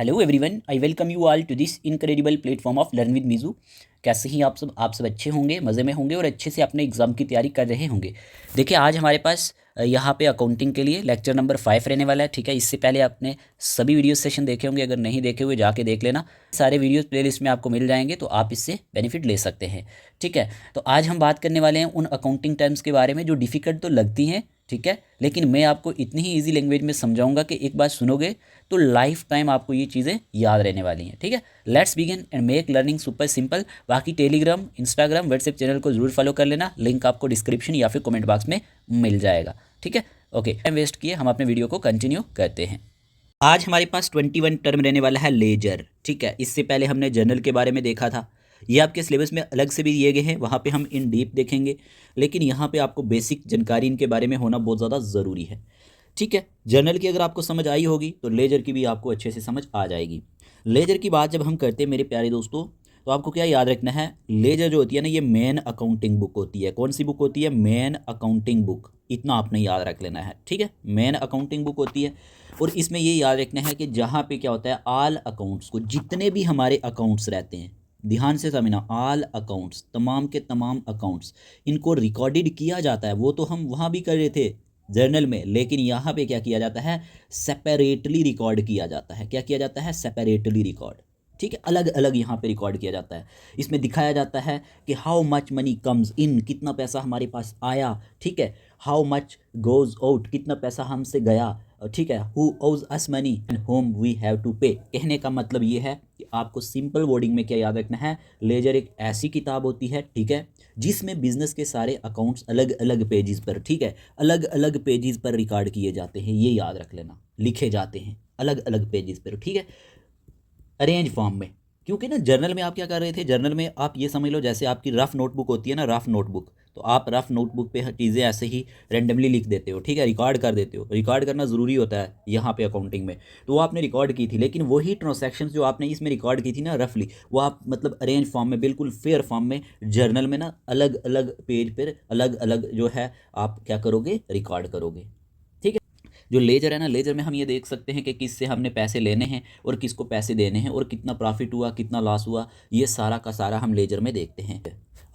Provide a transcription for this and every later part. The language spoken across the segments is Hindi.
Hello everyone, I welcome you all to this incredible platform of learn with मीजू। कैसे ही आप सब अच्छे होंगे, मज़े में होंगे और अच्छे से अपने एग्ज़ाम की तैयारी कर रहे होंगे। देखिए, आज हमारे पास यहाँ पे अकाउंटिंग के लिए लेक्चर नंबर 5 रहने वाला है। ठीक है, इससे पहले आपने सभी वीडियो सेशन देखे होंगे, अगर नहीं देखे हुए जाके देख लेना। सारे वीडियोस प्लेलिस्ट में आपको मिल जाएंगे, तो आप इससे बेनिफिट ले सकते हैं। ठीक है, तो आज हम बात करने वाले हैं उन अकाउंटिंग टर्म्स के बारे में जो डिफ़िकल्ट तो लगती हैं, ठीक है, लेकिन मैं आपको इतनी ही ईजी लैंग्वेज में समझाऊंगा कि एक बार सुनोगे तो लाइफ टाइम आपको ये चीज़ें याद रहने वाली हैं। ठीक है, let's begin and make learning super simple. बाकी टेलीग्राम, इंस्टाग्राम, व्हाट्सएप चैनल को जरूर फॉलो कर लेना, लिंक आपको डिस्क्रिप्शन या फिर कमेंट बॉक्स में मिल जाएगा। ठीक है, ओके, टाइम वेस्ट किए हम अपने वीडियो को कंटिन्यू करते हैं। आज हमारे पास 21 टर्म रहने वाला है लेजर। ठीक है, इससे पहले हमने जर्नल के बारे में देखा था, ये आपके सिलेबस में अलग से भी दिए गए हैं, वहाँ पे हम इन डीप देखेंगे, लेकिन यहाँ पे आपको बेसिक जानकारी इनके बारे में होना बहुत ज़्यादा ज़रूरी है। ठीक है, जर्नल की अगर आपको समझ आई होगी तो लेजर की भी आपको अच्छे से समझ आ जाएगी। लेजर की बात जब हम करते हैं मेरे प्यारे दोस्तों, तो आपको क्या याद रखना है, लेजर जो होती है ना, ये मेन अकाउंटिंग बुक होती है। कौन सी बुक होती है? Main accounting book. इतना आपने याद रख लेना है। ठीक है, मेन अकाउंटिंग बुक होती है, और इसमें ये याद रखना है कि जहाँ पे क्या होता है, ऑल अकाउंट्स को, जितने भी हमारे अकाउंट्स रहते हैं, ध्यान से समझना, ऑल अकाउंट्स, तमाम के तमाम अकाउंट्स, इनको रिकॉर्डेड किया जाता है। वो तो हम वहाँ भी कर रहे थे जर्नल में, लेकिन यहाँ पे क्या किया जाता है, सेपरेटली रिकॉर्ड किया जाता है। क्या किया जाता है? Separately record. ठीक है, अलग अलग यहाँ पे रिकॉर्ड किया जाता है। इसमें दिखाया जाता है कि how much money comes in, कितना पैसा हमारे पास आया। ठीक है, हाउ मच गोज आउट, कितना पैसा हमसे गया। ठीक है, who owes us money and whom we have to pay. कहने का मतलब ये है कि आपको सिंपल वर्डिंग में क्या याद रखना है, लेजर एक ऐसी किताब होती है, ठीक है, जिसमें बिजनेस के सारे अकाउंट्स अलग अलग पेजेस पर, ठीक है, अलग अलग पेजेस पर रिकॉर्ड किए जाते हैं। ये याद रख लेना, लिखे जाते हैं अलग अलग पेजेस पर। ठीक है, अरेंज फॉर्म में। क्योंकि ना जर्नल में आप क्या कर रहे थे, जर्नल में आप ये समझ लो जैसे आपकी रफ नोटबुक होती है ना, रफ नोटबुक, तो आप रफ नोटबुक पे चीज़ें ऐसे ही रैंडमली लिख देते हो। ठीक है, रिकॉर्ड कर देते हो। रिकॉर्ड करना ज़रूरी होता है यहाँ पे अकाउंटिंग में, तो वो आपने रिकॉर्ड की थी, लेकिन वही ट्रांजैक्शंस जो आपने इसमें रिकॉर्ड की थी ना रफली, वो आप मतलब अरेंज फॉर्म में, बिल्कुल फेयर फॉर्म में, जर्नल में ना अलग अलग पेज पर अलग अलग जो है आप क्या करोगे, रिकॉर्ड करोगे। जो लेजर है ना, लेजर में हम ये देख सकते हैं कि किससे हमने पैसे लेने हैं और किसको पैसे देने हैं, और कितना प्रॉफिट हुआ, कितना लॉस हुआ, ये सारा का सारा हम लेजर में देखते हैं।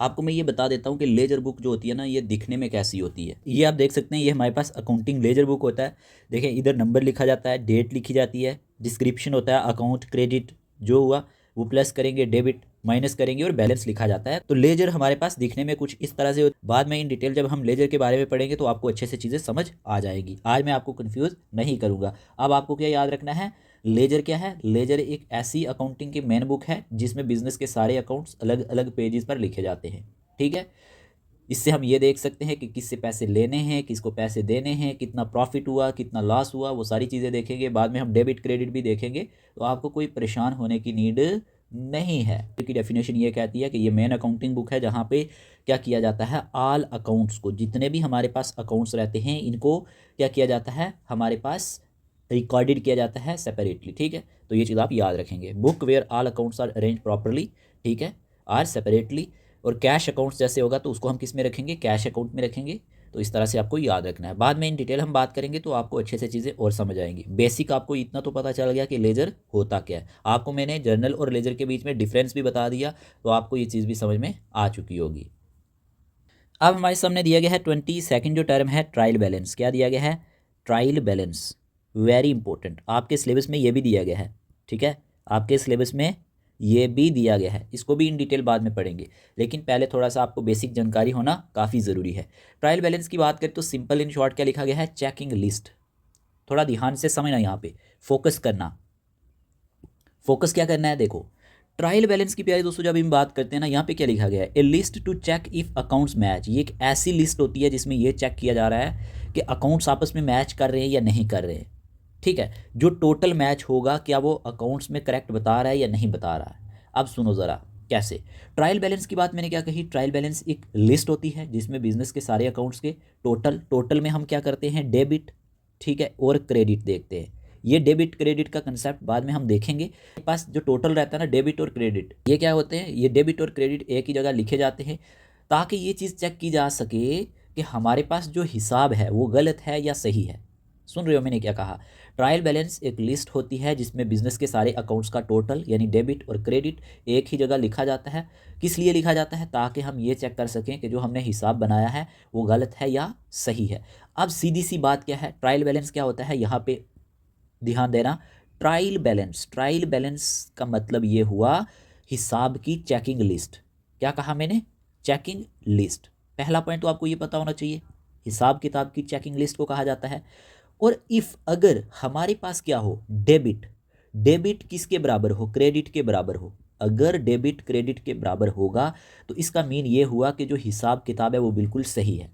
आपको मैं ये बता देता हूँ कि लेजर बुक जो होती है ना, ये दिखने में कैसी होती है। ये आप देख सकते हैं, ये हमारे पास अकाउंटिंग लेजर बुक होता है। देखें, इधर नंबर लिखा जाता है, डेट लिखी जाती है, डिस्क्रिप्शन होता है, अकाउंट क्रेडिट जो हुआ वो प्लस करेंगे, डेबिट माइनस करेंगे, और बैलेंस लिखा जाता है। तो लेजर हमारे पास दिखने में कुछ इस तरह से। बाद में इन डिटेल जब हम लेजर के बारे में पढ़ेंगे तो आपको अच्छे से चीज़ें समझ आ जाएगी। आज मैं आपको कंफ्यूज नहीं करूँगा। अब आपको क्या याद रखना है, लेजर क्या है? लेजर एक ऐसी अकाउंटिंग की मेन बुक है जिसमें बिजनेस के सारे अकाउंट्स अलग अलग पेजेस पर लिखे जाते हैं। ठीक है, इससे हम ये देख सकते हैं कि किससे पैसे लेने हैं, किसको पैसे देने हैं, कितना प्रॉफिट हुआ, कितना लॉस हुआ, वो सारी चीज़ें देखेंगे। बाद में हम डेबिट क्रेडिट भी देखेंगे, तो आपको कोई परेशान होने की नीड नहीं है। की डेफिनेशन ये कहती है कि ये मेन अकाउंटिंग बुक है जहाँ पे क्या किया जाता है, ऑल अकाउंट्स को, जितने भी हमारे पास अकाउंट्स रहते हैं, इनको क्या किया जाता है, हमारे पास रिकॉर्डेड किया जाता है सेपरेटली। ठीक है, तो ये चीज़ आप याद रखेंगे, book where all accounts are arrange properly, ठीक है, आर सेपरेटली। और कैश अकाउंट्स जैसे होगा तो उसको हम किस में रखेंगे, कैश अकाउंट में रखेंगे। तो इस तरह से आपको याद रखना है। बाद में इन डिटेल हम बात करेंगे तो आपको अच्छे से चीज़ें और समझ आएंगी। बेसिक आपको इतना तो पता चल गया कि लेजर होता क्या है। आपको मैंने जर्नल और लेजर के बीच में डिफरेंस भी बता दिया, तो आपको ये चीज़ भी समझ में आ चुकी होगी। अब हमारे सामने दिया गया है 22 जो टर्म है, ट्रायल बैलेंस। क्या दिया गया है? Trial balance, very important. आपके सिलेबस में ये भी दिया गया है। ठीक है, आपके सिलेबस में ये भी दिया गया है, इसको भी इन डिटेल बाद में पढ़ेंगे, लेकिन पहले थोड़ा सा आपको बेसिक जानकारी होना काफ़ी ज़रूरी है। ट्रायल बैलेंस की बात करें तो सिंपल इन शॉर्ट क्या लिखा गया है, चेकिंग लिस्ट। थोड़ा ध्यान से समझना, यहाँ पे फोकस करना। फोकस क्या करना है, देखो, ट्रायल बैलेंस की प्यारे दोस्तों जब हम बात करते हैं ना, यहाँ पे क्या लिखा गया है, a list to check if accounts match. ये एक ऐसी लिस्ट होती है जिसमें ये चेक किया जा रहा है कि अकाउंट्स आपस में मैच कर रहे हैं या नहीं कर रहे हैं। ठीक है, जो टोटल मैच होगा, क्या वो अकाउंट्स में करेक्ट बता रहा है या नहीं बता रहा है। अब सुनो ज़रा कैसे। ट्रायल बैलेंस की बात मैंने क्या कही, ट्रायल बैलेंस एक लिस्ट होती है जिसमें बिजनेस के सारे अकाउंट्स के टोटल में हम क्या करते हैं, डेबिट, ठीक है, और क्रेडिट देखते हैं। ये डेबिट क्रेडिट का कंसेप्ट बाद में हम देखेंगे। पास जो टोटल रहता है ना, डेबिट और क्रेडिट, ये क्या होते हैं, ये डेबिट और क्रेडिट एक ही जगह लिखे जाते हैं, ताकि ये चीज़ चेक की जा सके कि हमारे पास जो हिसाब है वो गलत है या सही है। सुन रहे हो मैंने क्या कहा? ट्रायल बैलेंस एक लिस्ट होती है जिसमें बिजनेस के सारे अकाउंट्स का टोटल यानी डेबिट और क्रेडिट एक ही जगह लिखा जाता है। किस लिए लिखा जाता है? ताकि हम ये चेक कर सकें कि जो हमने हिसाब बनाया है वो गलत है या सही है। अब सीधी सी बात क्या है, ट्रायल बैलेंस क्या होता है यहाँ पे ध्यान देना। ट्रायल बैलेंस का मतलब ये हुआ हिसाब की चेकिंग लिस्ट। क्या कहा मैंने? Checking list. पहला पॉइंट तो आपको ये पता होना चाहिए, हिसाब किताब की चेकिंग लिस्ट को कहा जाता है। और इफ अगर हमारे पास क्या हो, डेबिट, डेबिट किसके बराबर हो? क्रेडिट के बराबर हो। अगर डेबिट क्रेडिट के बराबर होगा तो इसका मीन ये हुआ कि जो हिसाब किताब है वो बिल्कुल सही है,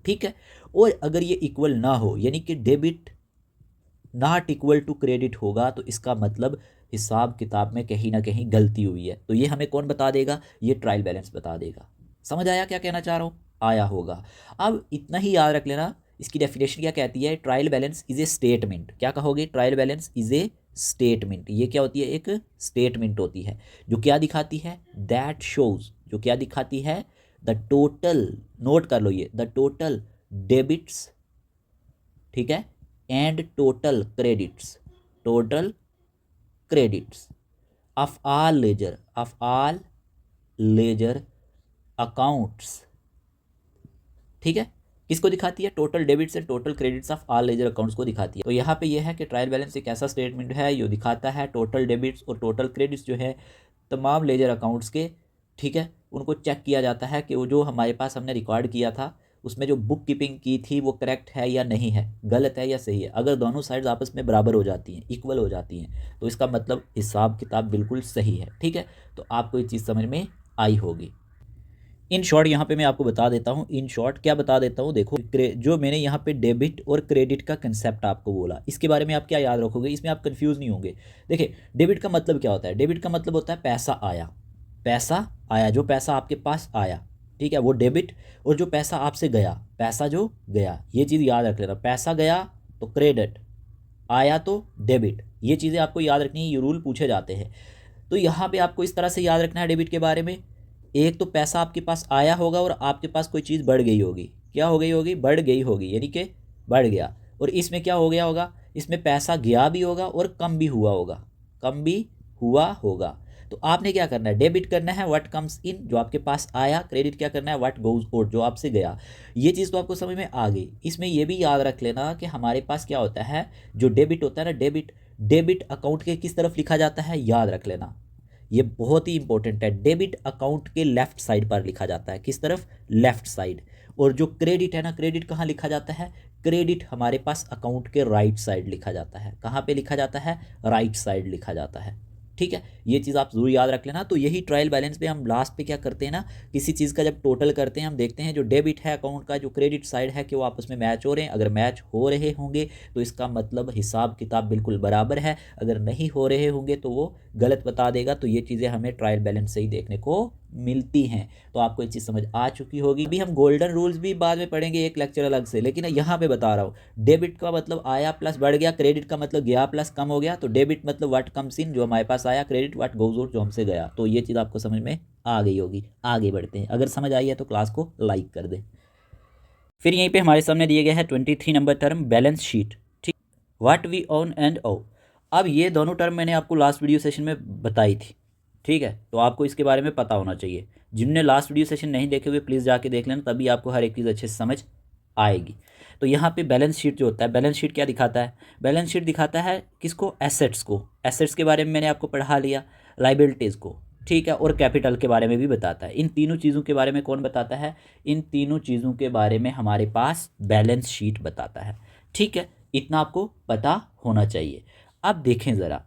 ठीक है। और अगर ये इक्वल ना हो यानी कि debit not equal to credit होगा तो इसका मतलब हिसाब किताब में कहीं ना कहीं गलती हुई है। तो ये हमें कौन बता देगा? ये ट्रायल बैलेंस बता देगा। समझ आया क्या कहना चाह रहा हूँ? आया होगा। अब इतना ही याद रख लेना, इसकी डेफिनेशन क्या कहती है? Trial balance is a statement. क्या कहोगे? Trial balance is a statement. ये क्या होती है? एक स्टेटमेंट होती है जो क्या दिखाती है? दैट शोज, जो क्या दिखाती है? द टोटल, नोट कर लो ये, द टोटल डेबिट्स, ठीक है, and total credits, total credits of all ledger, of all ledger accounts, ठीक है। किसको दिखाती है? Total debits and total credits of all ledger accounts को दिखाती है। तो यहाँ पे यह है कि ट्रायल बैलेंस एक ऐसा स्टेटमेंट है जो दिखाता है टोटल डेबिट्स और टोटल क्रेडिट्स जो है तमाम लेजर अकाउंट्स के, ठीक है। उनको चेक किया जाता है कि वो जो हमारे पास हमने रिकॉर्ड किया था उसमें जो बुक कीपिंग की थी वो करेक्ट है या नहीं है, गलत है या सही है। अगर दोनों साइड्स आपस में बराबर हो जाती हैं, इक्वल हो जाती हैं, तो इसका मतलब हिसाब किताब बिल्कुल सही है, ठीक है। तो आपको ये चीज़ समझ में आई होगी। इन शॉर्ट यहाँ पे मैं आपको बता देता हूँ, इन शॉर्ट क्या बता देता हूँ, देखो जो मैंने यहाँ पे डेबिट और क्रेडिट का कंसेप्ट आपको बोला, इसके बारे में आप क्या याद रखोगे, इसमें आप कंफ्यूज नहीं होंगे। देखिए डेबिट का मतलब क्या होता है? डेबिट का मतलब होता है पैसा आया, पैसा आया, जो पैसा आपके पास आया, ठीक है, वो डेबिट। और जो पैसा आपसे गया, पैसा जो गया, ये चीज़ याद रख लेना। पैसा गया तो क्रेडिट, आया तो डेबिट। ये चीज़ें आपको याद रखनी है, ये रूल पूछे जाते हैं। तो यहाँ पे आपको इस तरह से याद रखना है डेबिट के बारे में। एक तो पैसा आपके पास आया होगा और आपके पास कोई चीज़ बढ़ गई होगी। क्या हो गई होगी? बढ़ गई होगी, यानी कि बढ़ गया। और इसमें क्या हो गया होगा? इसमें पैसा गया भी होगा और कम भी हुआ होगा, कम भी हुआ होगा। तो आपने क्या करना है? डेबिट करना है व्हाट कम्स इन, जो आपके पास आया। क्रेडिट क्या करना है? व्हाट गोज आउट, जो आपसे गया। ये चीज़ तो आपको समझ में आ गई। इसमें यह भी याद रख लेना कि हमारे पास क्या होता है, जो डेबिट होता है ना, डेबिट, डेबिट अकाउंट के किस तरफ लिखा जाता है? याद रख लेना, ये बहुत ही इंपॉर्टेंट है। डेबिट अकाउंट के लेफ्ट साइड पर लिखा जाता है। किस तरफ? Left side. और जो क्रेडिट है ना, क्रेडिट कहाँ लिखा जाता है? क्रेडिट हमारे पास अकाउंट के राइट साइड लिखा जाता है। कहाँ पे लिखा जाता है? राइट साइड लिखा जाता है, ठीक है। ये चीज़ आप जरूर याद रख लेना। तो यही ट्रायल बैलेंस पे हम लास्ट पे क्या करते हैं ना, किसी चीज़ का जब टोटल करते हैं हम देखते हैं जो डेबिट है अकाउंट का, जो क्रेडिट साइड है, कि वो आपस में मैच हो रहे हैं। अगर मैच हो रहे होंगे तो इसका मतलब हिसाब किताब बिल्कुल बराबर है। अगर नहीं हो रहे होंगे तो वो गलत बता देगा। तो ये चीज़ें हमें ट्रायल बैलेंस से ही देखने को मिलती हैं। तो आपको ये चीज़ समझ आ चुकी होगी। भी हम गोल्डन रूल्स भी बाद में पढ़ेंगे एक लेक्चर अलग से, लेकिन यहाँ पे बता रहा हूँ डेबिट का मतलब आया प्लस बढ़ गया, क्रेडिट का मतलब गया प्लस कम हो गया। तो डेबिट मतलब व्हाट कम्स इन, जो हमारे पास आया, क्रेडिट व्हाट गोज आउट, जो हमसे गया। तो ये चीज़ आपको समझ में आ गई होगी। आगे बढ़ते हैं। अगर समझ आई है तो क्लास को लाइक कर दें। फिर यहीं पे हमारे सामने दिए गए हैं 23 नंबर टर्म, बैलेंस शीट, ठीक। व्हाट वी ओन एंड ओ। अब ये दोनों टर्म मैंने आपको लास्ट वीडियो सेशन में बताई थी, ठीक है। तो आपको इसके बारे में पता होना चाहिए। जिनने लास्ट वीडियो सेशन नहीं देखे हुए प्लीज़ जाके देख लेना, तभी आपको हर एक चीज़ अच्छे से समझ आएगी। तो यहाँ पे बैलेंस शीट जो होता है, बैलेंस शीट क्या दिखाता है? बैलेंस शीट दिखाता है किसको? एसेट्स को। एसेट्स के बारे में मैंने आपको पढ़ा लिया, लाइबिलिटीज़ को, ठीक है, और कैपिटल के बारे में भी बताता है। इन तीनों चीज़ों के बारे में कौन बताता है? इन तीनों चीज़ों के बारे में हमारे पास बैलेंस शीट बताता है, ठीक है। इतना आपको पता होना चाहिए। अब देखें ज़रा,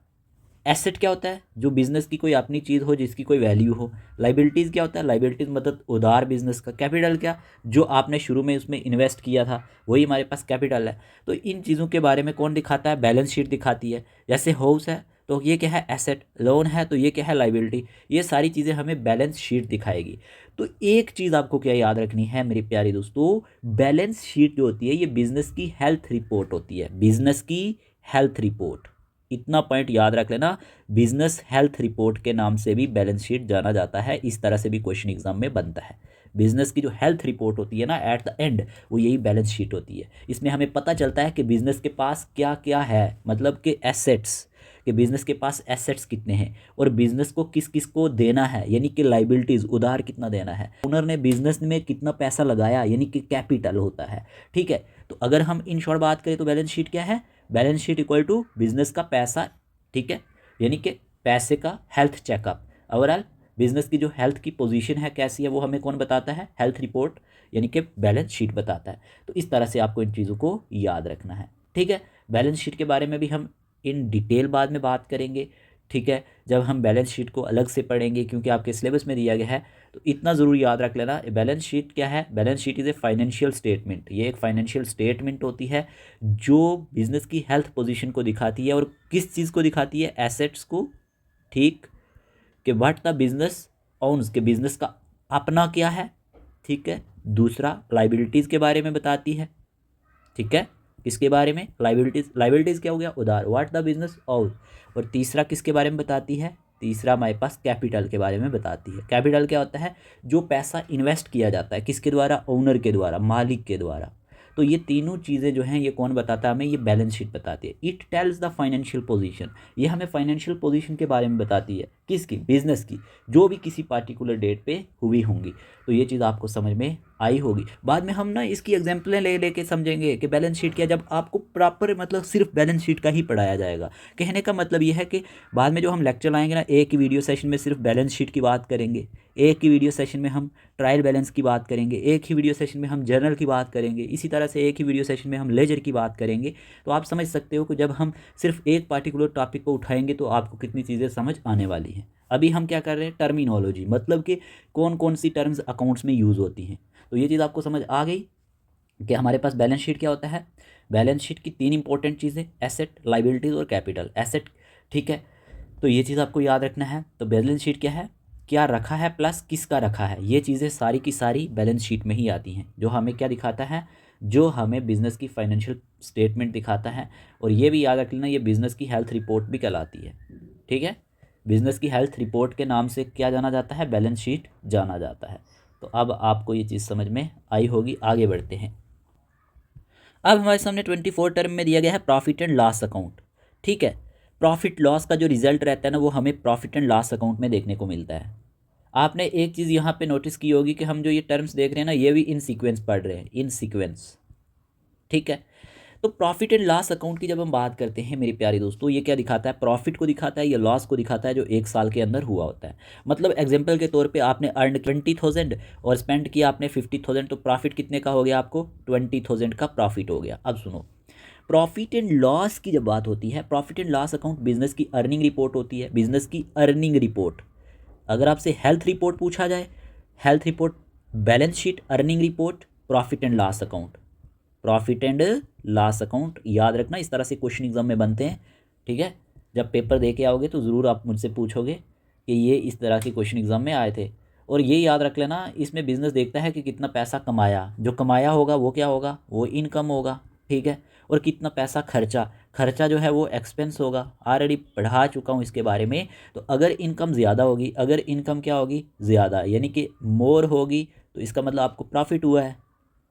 एसेट क्या होता है? जो बिजनेस की कोई अपनी चीज़ हो जिसकी कोई वैल्यू हो। लाइबिलिटीज़ क्या होता है? लाइबिलिटीज़ मतलब उधार बिजनेस का। कैपिटल क्या? जो आपने शुरू में उसमें इन्वेस्ट किया था, वही हमारे पास कैपिटल है। तो इन चीज़ों के बारे में कौन दिखाता है? बैलेंस शीट दिखाती है। जैसे हाउस है तो ये क्या है? एसेट। लोन है तो ये क्या है? लाइबिलिटी। ये सारी चीज़ें हमें बैलेंस शीट दिखाएगी। तो एक चीज़ आपको क्या याद रखनी है मेरे प्यारे दोस्तों, बैलेंस शीट जो होती है ये बिजनेस की हेल्थ रिपोर्ट होती है। बिजनेस की हेल्थ रिपोर्ट, इतना पॉइंट याद रख लेना। बिजनेस हेल्थ रिपोर्ट के नाम से भी बैलेंस शीट जाना जाता है। इस तरह से भी क्वेश्चन एग्जाम में बनता है। बिजनेस की जो हेल्थ रिपोर्ट होती है ना एट द एंड, वो यही बैलेंस शीट होती है। इसमें हमें पता चलता है कि बिजनेस के पास क्या क्या है, मतलब कि एसेट्स, कि बिजनेस के पास एसेट्स कितने हैं और बिजनेस को किस किस को देना है, यानी कि लाइबिलिटीज, उधार कितना देना है, ओनर ने बिजनेस में कितना पैसा लगाया, यानी कि कैपिटल होता है। ठीक है, तो अगर हम इन शॉर्ट बात करें तो बैलेंस शीट क्या है, balance sheet equal to business का पैसा, ठीक है, यानी कि पैसे का हेल्थ चेकअप। ओवरऑल बिजनेस की जो हेल्थ की पोजीशन है कैसी है वो हमें कौन बताता है, हेल्थ रिपोर्ट, यानी कि बैलेंस शीट बताता है। तो इस तरह से आपको इन चीज़ों को याद रखना है। ठीक है, बैलेंस शीट के बारे में भी हम इन डिटेल बाद में बात करेंगे। ठीक है, जब हम बैलेंस शीट को अलग से पढ़ेंगे, क्योंकि आपके सिलेबस में दिया गया है, तो इतना ज़रूर याद रख लेना, बैलेंस शीट क्या है, balance sheet is a financial statement. ये एक फाइनेंशियल स्टेटमेंट होती है जो बिजनेस की हेल्थ पोजीशन को दिखाती है, और किस चीज़ को दिखाती है, एसेट्स को। ठीक, कि व्हाट द बिजनेस ओन्स, के बिजनेस का अपना क्या है। ठीक है, दूसरा लाइबिलिटीज़ के बारे में बताती है। ठीक है, किसके बारे में, लाइबिलिटीज़, लाइबिलिटीज़ क्या हो गया, उधार, व्हाट द बिजनेस ओन। और तीसरा किसके बारे में बताती है, तीसरा हमारे पास कैपिटल के बारे में बताती है। कैपिटल क्या होता है, जो पैसा इन्वेस्ट किया जाता है, किसके द्वारा, ओनर के द्वारा, मालिक के द्वारा। तो ये तीनों चीज़ें जो हैं ये कौन बताता है हमें, ये बैलेंस शीट बताती है। It tells the financial position, ये हमें फाइनेंशियल पोजीशन के बारे में बताती है, किसकी, बिजनेस की, जो भी किसी पार्टिकुलर डेट पे हुई होंगी। तो ये चीज़ आपको समझ में आई होगी। बाद में हम ना इसकी एग्जाम्पलें ले लेके समझेंगे कि बैलेंस शीट क्या, जब आपको प्रॉपर मतलब सिर्फ बैलेंस शीट का ही पढ़ाया जाएगा। कहने का मतलब ये है कि बाद में जो हम लेक्चर लाएंगे ना, एक ही वीडियो सेशन में सिर्फ बैलेंस शीट की बात करेंगे, एक ही वीडियो सेशन में हम ट्रायल बैलेंस की बात करेंगे, एक ही वीडियो सेशन में हम जर्नल की बात करेंगे, इसी तरह से एक ही वीडियो सेशन में हम लेजर की बात करेंगे। तो आप समझ सकते हो कि जब हम सिर्फ एक पार्टिकुलर टॉपिक को उठाएंगे तो आपको कितनी चीज़ें समझ आने वाली हैं। अभी हम क्या कर रहे हैं, टर्मिनोलॉजी, मतलब कि कौन कौन सी टर्म्स अकाउंट्स में यूज़ होती हैं। तो ये चीज़ आपको समझ आ गई कि हमारे पास बैलेंस शीट क्या होता है। बैलेंस शीट की तीन इंपॉर्टेंट चीज़ें, एसेट, लाइबिलिटीज़ और कैपिटल। एसेट, ठीक है, तो ये चीज़ आपको याद रखना है। तो बैलेंस शीट क्या है, क्या रखा है प्लस किसका रखा है, ये चीज़ें सारी की सारी बैलेंस शीट में ही आती हैं, जो हमें क्या दिखाता है, जो हमें बिज़नेस की फाइनेंशियल स्टेटमेंट दिखाता है। और ये भी याद रख लेना, ये बिज़नेस की हेल्थ रिपोर्ट भी कहलाती है। ठीक है, बिज़नेस की हेल्थ रिपोर्ट के नाम से क्या जाना जाता है, बैलेंस शीट जाना जाता है। तो अब आपको ये चीज़ समझ में आई होगी। आगे बढ़ते हैं। अब हमारे सामने 24 टर्म में दिया गया है प्रॉफिट एंड लॉस अकाउंट। ठीक है, प्रॉफिट लॉस का जो रिजल्ट रहता है ना, वो हमें प्रॉफिट एंड लॉस अकाउंट में देखने को मिलता है। आपने एक चीज़ यहाँ पे नोटिस की होगी कि हम जो ये टर्म्स देख रहे हैं ना, ये भी इन सीक्वेंस पढ़ रहे हैं, इन सीक्वेंस। ठीक है, तो प्रॉफिट एंड लॉस अकाउंट की जब हम बात करते हैं मेरे प्यारे दोस्तों, ये क्या दिखाता है, प्रॉफिट को दिखाता है या लॉस को दिखाता है जो एक साल के अंदर हुआ होता है। मतलब एग्जांपल के तौर पे आपने अर्न 20,000 और स्पेंड किया आपने 50,000, तो प्रॉफिट कितने का हो गया, आपको 20,000 का प्रॉफिट हो गया। अब सुनो, प्रॉफिट एंड लॉस की जब बात होती है, profit and loss account business की अर्निंग रिपोर्ट होती है, बिजनेस की अर्निंग रिपोर्ट। अगर आपसे हेल्थ रिपोर्ट पूछा जाए, health report, balance sheet, earning report, profit and loss account, profit and loss account, याद रखना, इस तरह से क्वेश्चन एग्जाम में बनते हैं। ठीक है, जब पेपर दे के आओगे तो ज़रूर आप मुझसे पूछोगे कि ये इस तरह के क्वेश्चन एग्जाम में आए थे। और ये याद रख लेना, इसमें बिजनेस देखता है कि कितना पैसा कमाया, जो कमाया होगा वो क्या होगा, वो इनकम होगा। ठीक है, और कितना पैसा खर्चा, खर्चा जो है वो एक्सपेंस होगा। ऑलरेडी पढ़ा चुका हूँ इसके बारे में। तो अगर इनकम ज़्यादा होगी, अगर इनकम क्या होगी, ज़्यादा, यानी कि मोर होगी, तो इसका मतलब आपको प्रॉफिट हुआ है।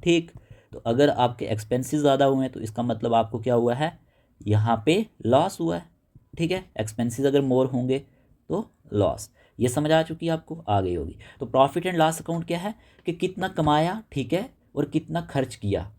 ठीक, तो अगर आपके एक्सपेंसेस ज़्यादा हुए हैं तो इसका मतलब आपको क्या हुआ है, यहाँ पे लॉस हुआ है। ठीक है, एक्सपेंसेस अगर मोर होंगे तो लॉस। ये समझ आ चुकी है आपको, आ गई होगी। तो प्रॉफिट एंड लॉस अकाउंट क्या है, कि कितना कमाया, ठीक है, और कितना खर्च किया।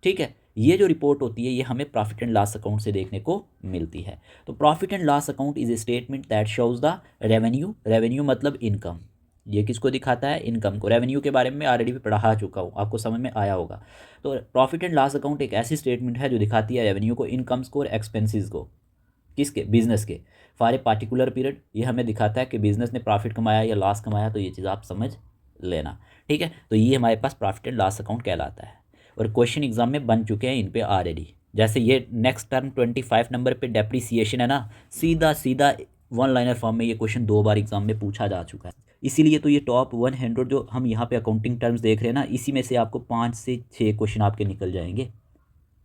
ठीक है, ये जो रिपोर्ट होती है ये हमें प्रॉफिट एंड लॉस अकाउंट से देखने को मिलती है। तो profit and loss account is a statement that shows the revenue, revenue मतलब इनकम। ये किसको दिखाता है, इनकम को। रेवेन्यू के बारे में ऑलरेडी भी पढ़ा चुका हूँ, आपको समझ में आया होगा। तो प्रॉफिट एंड लॉस अकाउंट एक ऐसी स्टेटमेंट है जो दिखाती है रेवेन्यू को, इनकम्स को और एक्सपेंसेस को, किसके, बिजनेस के, फॉर ए पार्टिकुलर पीरियड। ये हमें दिखाता है कि बिजनेस ने प्रॉफिट कमाया या लॉस कमाया, तो ये चीज़ आप समझ लेना। ठीक है, तो ये हमारे पास प्रॉफिट एंड लॉस अकाउंट कहलाता है और क्वेश्चन एग्जाम में बन चुके हैं इन पे ऑलरेडी। जैसे ये नेक्स्ट टर्म 25 नंबर पे डेप्रिसिएशन है ना, सीधा सीधा वन लाइनर फॉर्म में ये क्वेश्चन 2 बार एग्जाम में पूछा जा चुका है। इसीलिए तो ये टॉप 100 जो हम यहाँ पे अकाउंटिंग टर्म्स देख रहे हैं ना, इसी में से आपको 5 से 6 क्वेश्चन आपके निकल जाएंगे।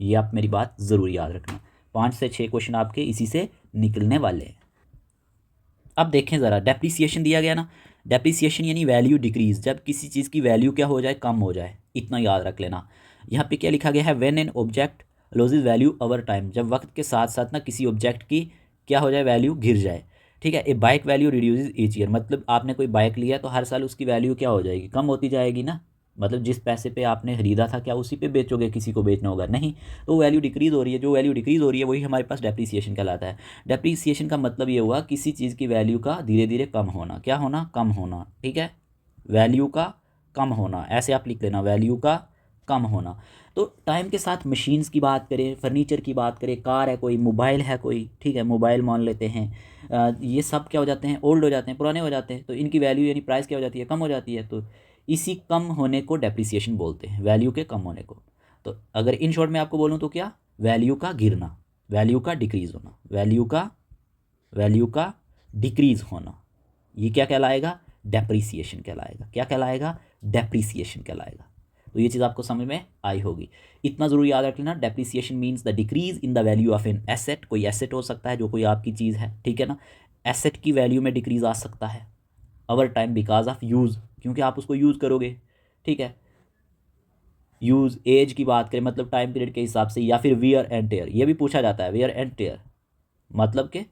ये आप मेरी बात ज़रूर याद रखना, 5 से 6 क्वेश्चन आपके इसी से निकलने वाले हैं। अब देखें ज़रा, डेप्रिसिएशन दिया गया ना, डेप्रिसिएशन यानी वैल्यू डिक्रीज, जब किसी चीज़ की वैल्यू क्या हो जाए, कम हो जाए, इतना याद रख लेना। यहाँ पे क्या लिखा गया है, when an object losses value over time, जब वक्त के साथ साथ ना किसी ऑब्जेक्ट की क्या हो जाए, वैल्यू गिर जाए। ठीक है, a bike value reduces each year, मतलब आपने कोई बाइक लिया तो हर साल उसकी वैल्यू क्या हो जाएगी, कम होती जाएगी ना। मतलब जिस पैसे पे आपने खरीदा था क्या उसी पे बेचोगे, किसी को बेचना होगा नहीं, तो वैल्यू डिक्रीज़ हो रही है। जो वैल्यू डिक्रीज़ हो रही है वही हमारे पास डेप्रीसिएशन कहलाता है। डेप्रीसिएशन का मतलब ये हुआ किसी चीज़ की वैल्यू का धीरे धीरे कम होना, क्या होना, कम होना। ठीक है, वैल्यू का कम होना, ऐसे आप लिख लेना, वैल्यू का कम होना। तो टाइम के साथ मशीन्स की बात करें, फर्नीचर की बात करें, कार है कोई, मोबाइल है कोई, ठीक है, मोबाइल मान लेते हैं, ये सब क्या हो जाते हैं, ओल्ड हो जाते हैं, पुराने हो जाते हैं, तो इनकी वैल्यू यानी प्राइस क्या हो जाती है, कम हो जाती है। तो इसी कम होने को डेप्रिसिएशन बोलते हैं, वैल्यू के कम होने को। तो अगर इन शॉर्ट में आपको बोलूँ तो क्या, वैल्यू का गिरना, वैल्यू का डिक्रीज़ होना, वैल्यू का डिक्रीज़ होना, ये क्या कहलाएगा, डेप्रिसिएशन कहलाएगा। क्या कहलाएगा, डेप्रिसिएशन कहलाएगा। तो ये चीज़ आपको समझ में आई होगी। इतना ज़रूर याद रख लेना, depreciation means the decrease in the value of an asset. कोई एसेट हो सकता है जो कोई आपकी चीज़ है, ठीक है ना, एसेट की वैल्यू में डिक्रीज आ सकता है over time because of use, क्योंकि आप उसको यूज़ करोगे। ठीक है, यूज़, एज की बात करें मतलब टाइम पीरियड के हिसाब से, या फिर वियर एंड टेयर, ये भी पूछा जाता है। वियर एंड टेयर मतलब कि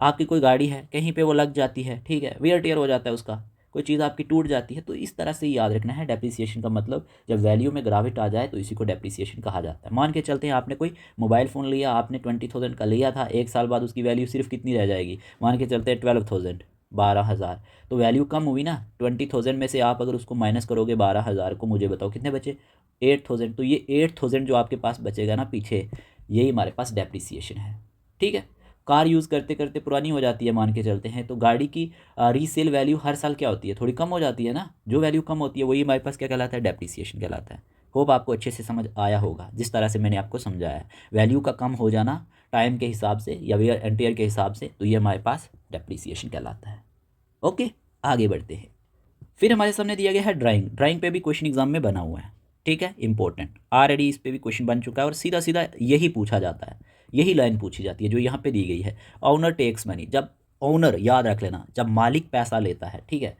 आपकी कोई गाड़ी है, कहीं पे वो लग जाती है, ठीक है, वियर टेयर हो जाता है उसका, कोई चीज़ आपकी टूट जाती है। तो इस तरह से याद रखना है, डेप्रिसिएशन का मतलब जब वैल्यू में गिरावट आ जाए तो इसी को डेप्रिसिएशन कहा जाता है। मान के चलते हैं आपने कोई मोबाइल फ़ोन लिया, आपने 20,000 का लिया था, एक साल बाद उसकी वैल्यू सिर्फ कितनी रह जाएगी, मान के चलते हैं 12,000, 12,000, तो वैल्यू कम हुई ना। 20,000 में से आप अगर उसको माइनस करोगे 12,000 को, मुझे बताओ कितने बचे, 8,000। तो ये 8,000 जो आपके पास बचेगा ना पीछे, यही हमारे पास डेप्रिसिएशन है। ठीक है, कार यूज़ करते करते पुरानी हो जाती है मान के चलते हैं, तो गाड़ी की रीसेल वैल्यू हर साल क्या होती है, थोड़ी कम हो जाती है ना। जो वैल्यू कम होती है वही हमारे पास क्या कहलाता है, डेप्रिसिएशन कहलाता है। होप आपको अच्छे से समझ आया होगा जिस तरह से मैंने आपको समझाया है। वैल्यू का कम हो जाना टाइम के हिसाब से या वियर एंड टियर के हिसाब से, तो ये हमारे पास डेप्रिसिएशन कहलाता है। ओके, आगे बढ़ते हैं। फिर हमारे सामने दिया गया है ड्राइंग। ड्राइंग पे भी क्वेश्चन एग्जाम में बना हुआ है, ठीक है, इंपॉर्टेंट, ऑलरेडी इस पे भी क्वेश्चन बन चुका है और सीधा सीधा यही पूछा जाता है, यही लाइन पूछी जाती है जो यहाँ पे दी गई है। ओनर टेक्स मनी, जब ओनर, याद रख लेना, जब मालिक पैसा लेता है, ठीक है।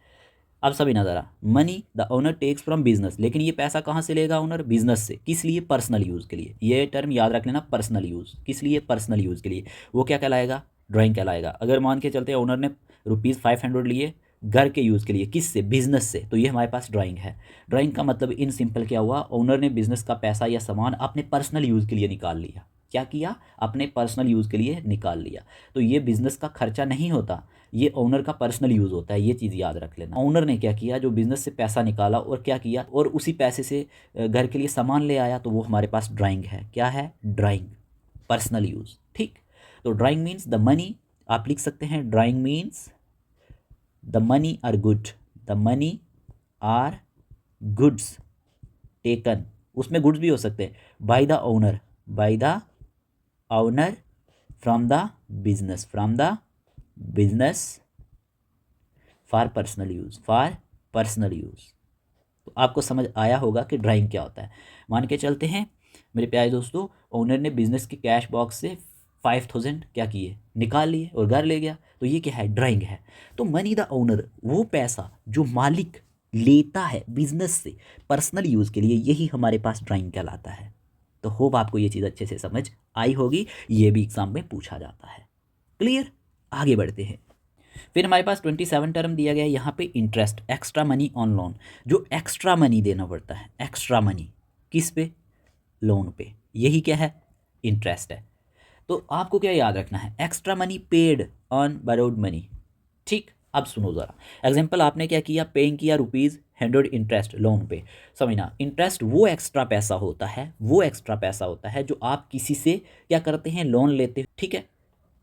अब सभी नज़र money the owner takes from business, लेकिन ये पैसा कहाँ से लेगा ओनर, बिजनेस से। किस लिए, पर्सनल यूज़ के लिए। ये टर्म याद रख लेना, पर्सनल यूज़, किस लिए, पर्सनल यूज़ के लिए। वो क्या कहलाएगा, ड्राइंग कहलाएगा। अगर मान के चलते ओनर ने ₹500 लिए घर के यूज़ के लिए, किससे, बिजनेस से, तो ये हमारे पास ड्राइंग है। ड्राइंग का मतलब इन सिंपल क्या हुआ, ओनर ने बिजनेस का पैसा या सामान अपने पर्सनल यूज़ के लिए निकाल लिया। क्या किया, अपने पर्सनल यूज़ के लिए निकाल लिया। तो ये बिजनेस का खर्चा नहीं होता, ये ओनर का पर्सनल यूज़ होता है। ये चीज़ याद रख लेना, ओनर ने क्या किया, जो बिजनेस से पैसा निकाला और क्या किया, और उसी पैसे से घर के लिए सामान ले आया, तो वो हमारे पास ड्राइंग है। क्या है, ड्राइंग, पर्सनल यूज़। ठीक, तो ड्राइंग मीन्स द मनी, आप लिख सकते हैं drawing means the money or good, the money or goods taken, उसमें गुड्स भी हो सकते हैं, by the owner, by the owner, from the business, from the business, for personal use, for personal use. तो आपको समझ आया होगा कि ड्राइंग क्या होता है। मान के चलते हैं मेरे प्यारे दोस्तों, ओनर ने बिजनेस के कैश बॉक्स से 5,000 क्या किए, निकाल लिए और घर ले गया, तो ये क्या है, ड्राइंग है। तो मनी द ओनर, वो पैसा जो मालिक लेता है बिजनेस से पर्सनल यूज़ के लिए, यही हमारे पास ड्राइंग कहलाता है। तो होप आपको ये चीज़ अच्छे से समझ आई होगी, ये भी एग्जाम में पूछा जाता है। क्लियर, आगे बढ़ते हैं। फिर हमारे पास 27 टर्म दिया गया है यहाँ पे, interest, extra money on loan, जो एक्स्ट्रा मनी देना पड़ता है, एक्स्ट्रा मनी किस पे, लोन पे, यही क्या है, इंटरेस्ट है। तो आपको क्या याद रखना है, extra money paid on borrowed money. ठीक, अब सुनो ज़रा एग्जाम्पल, आपने क्या किया, पेइंग किया ₹100 इंटरेस्ट लोन पे। समझना, इंटरेस्ट वो एक्स्ट्रा पैसा होता है, वो एक्स्ट्रा पैसा होता है जो आप किसी से क्या करते हैं, लोन लेते हो, ठीक है,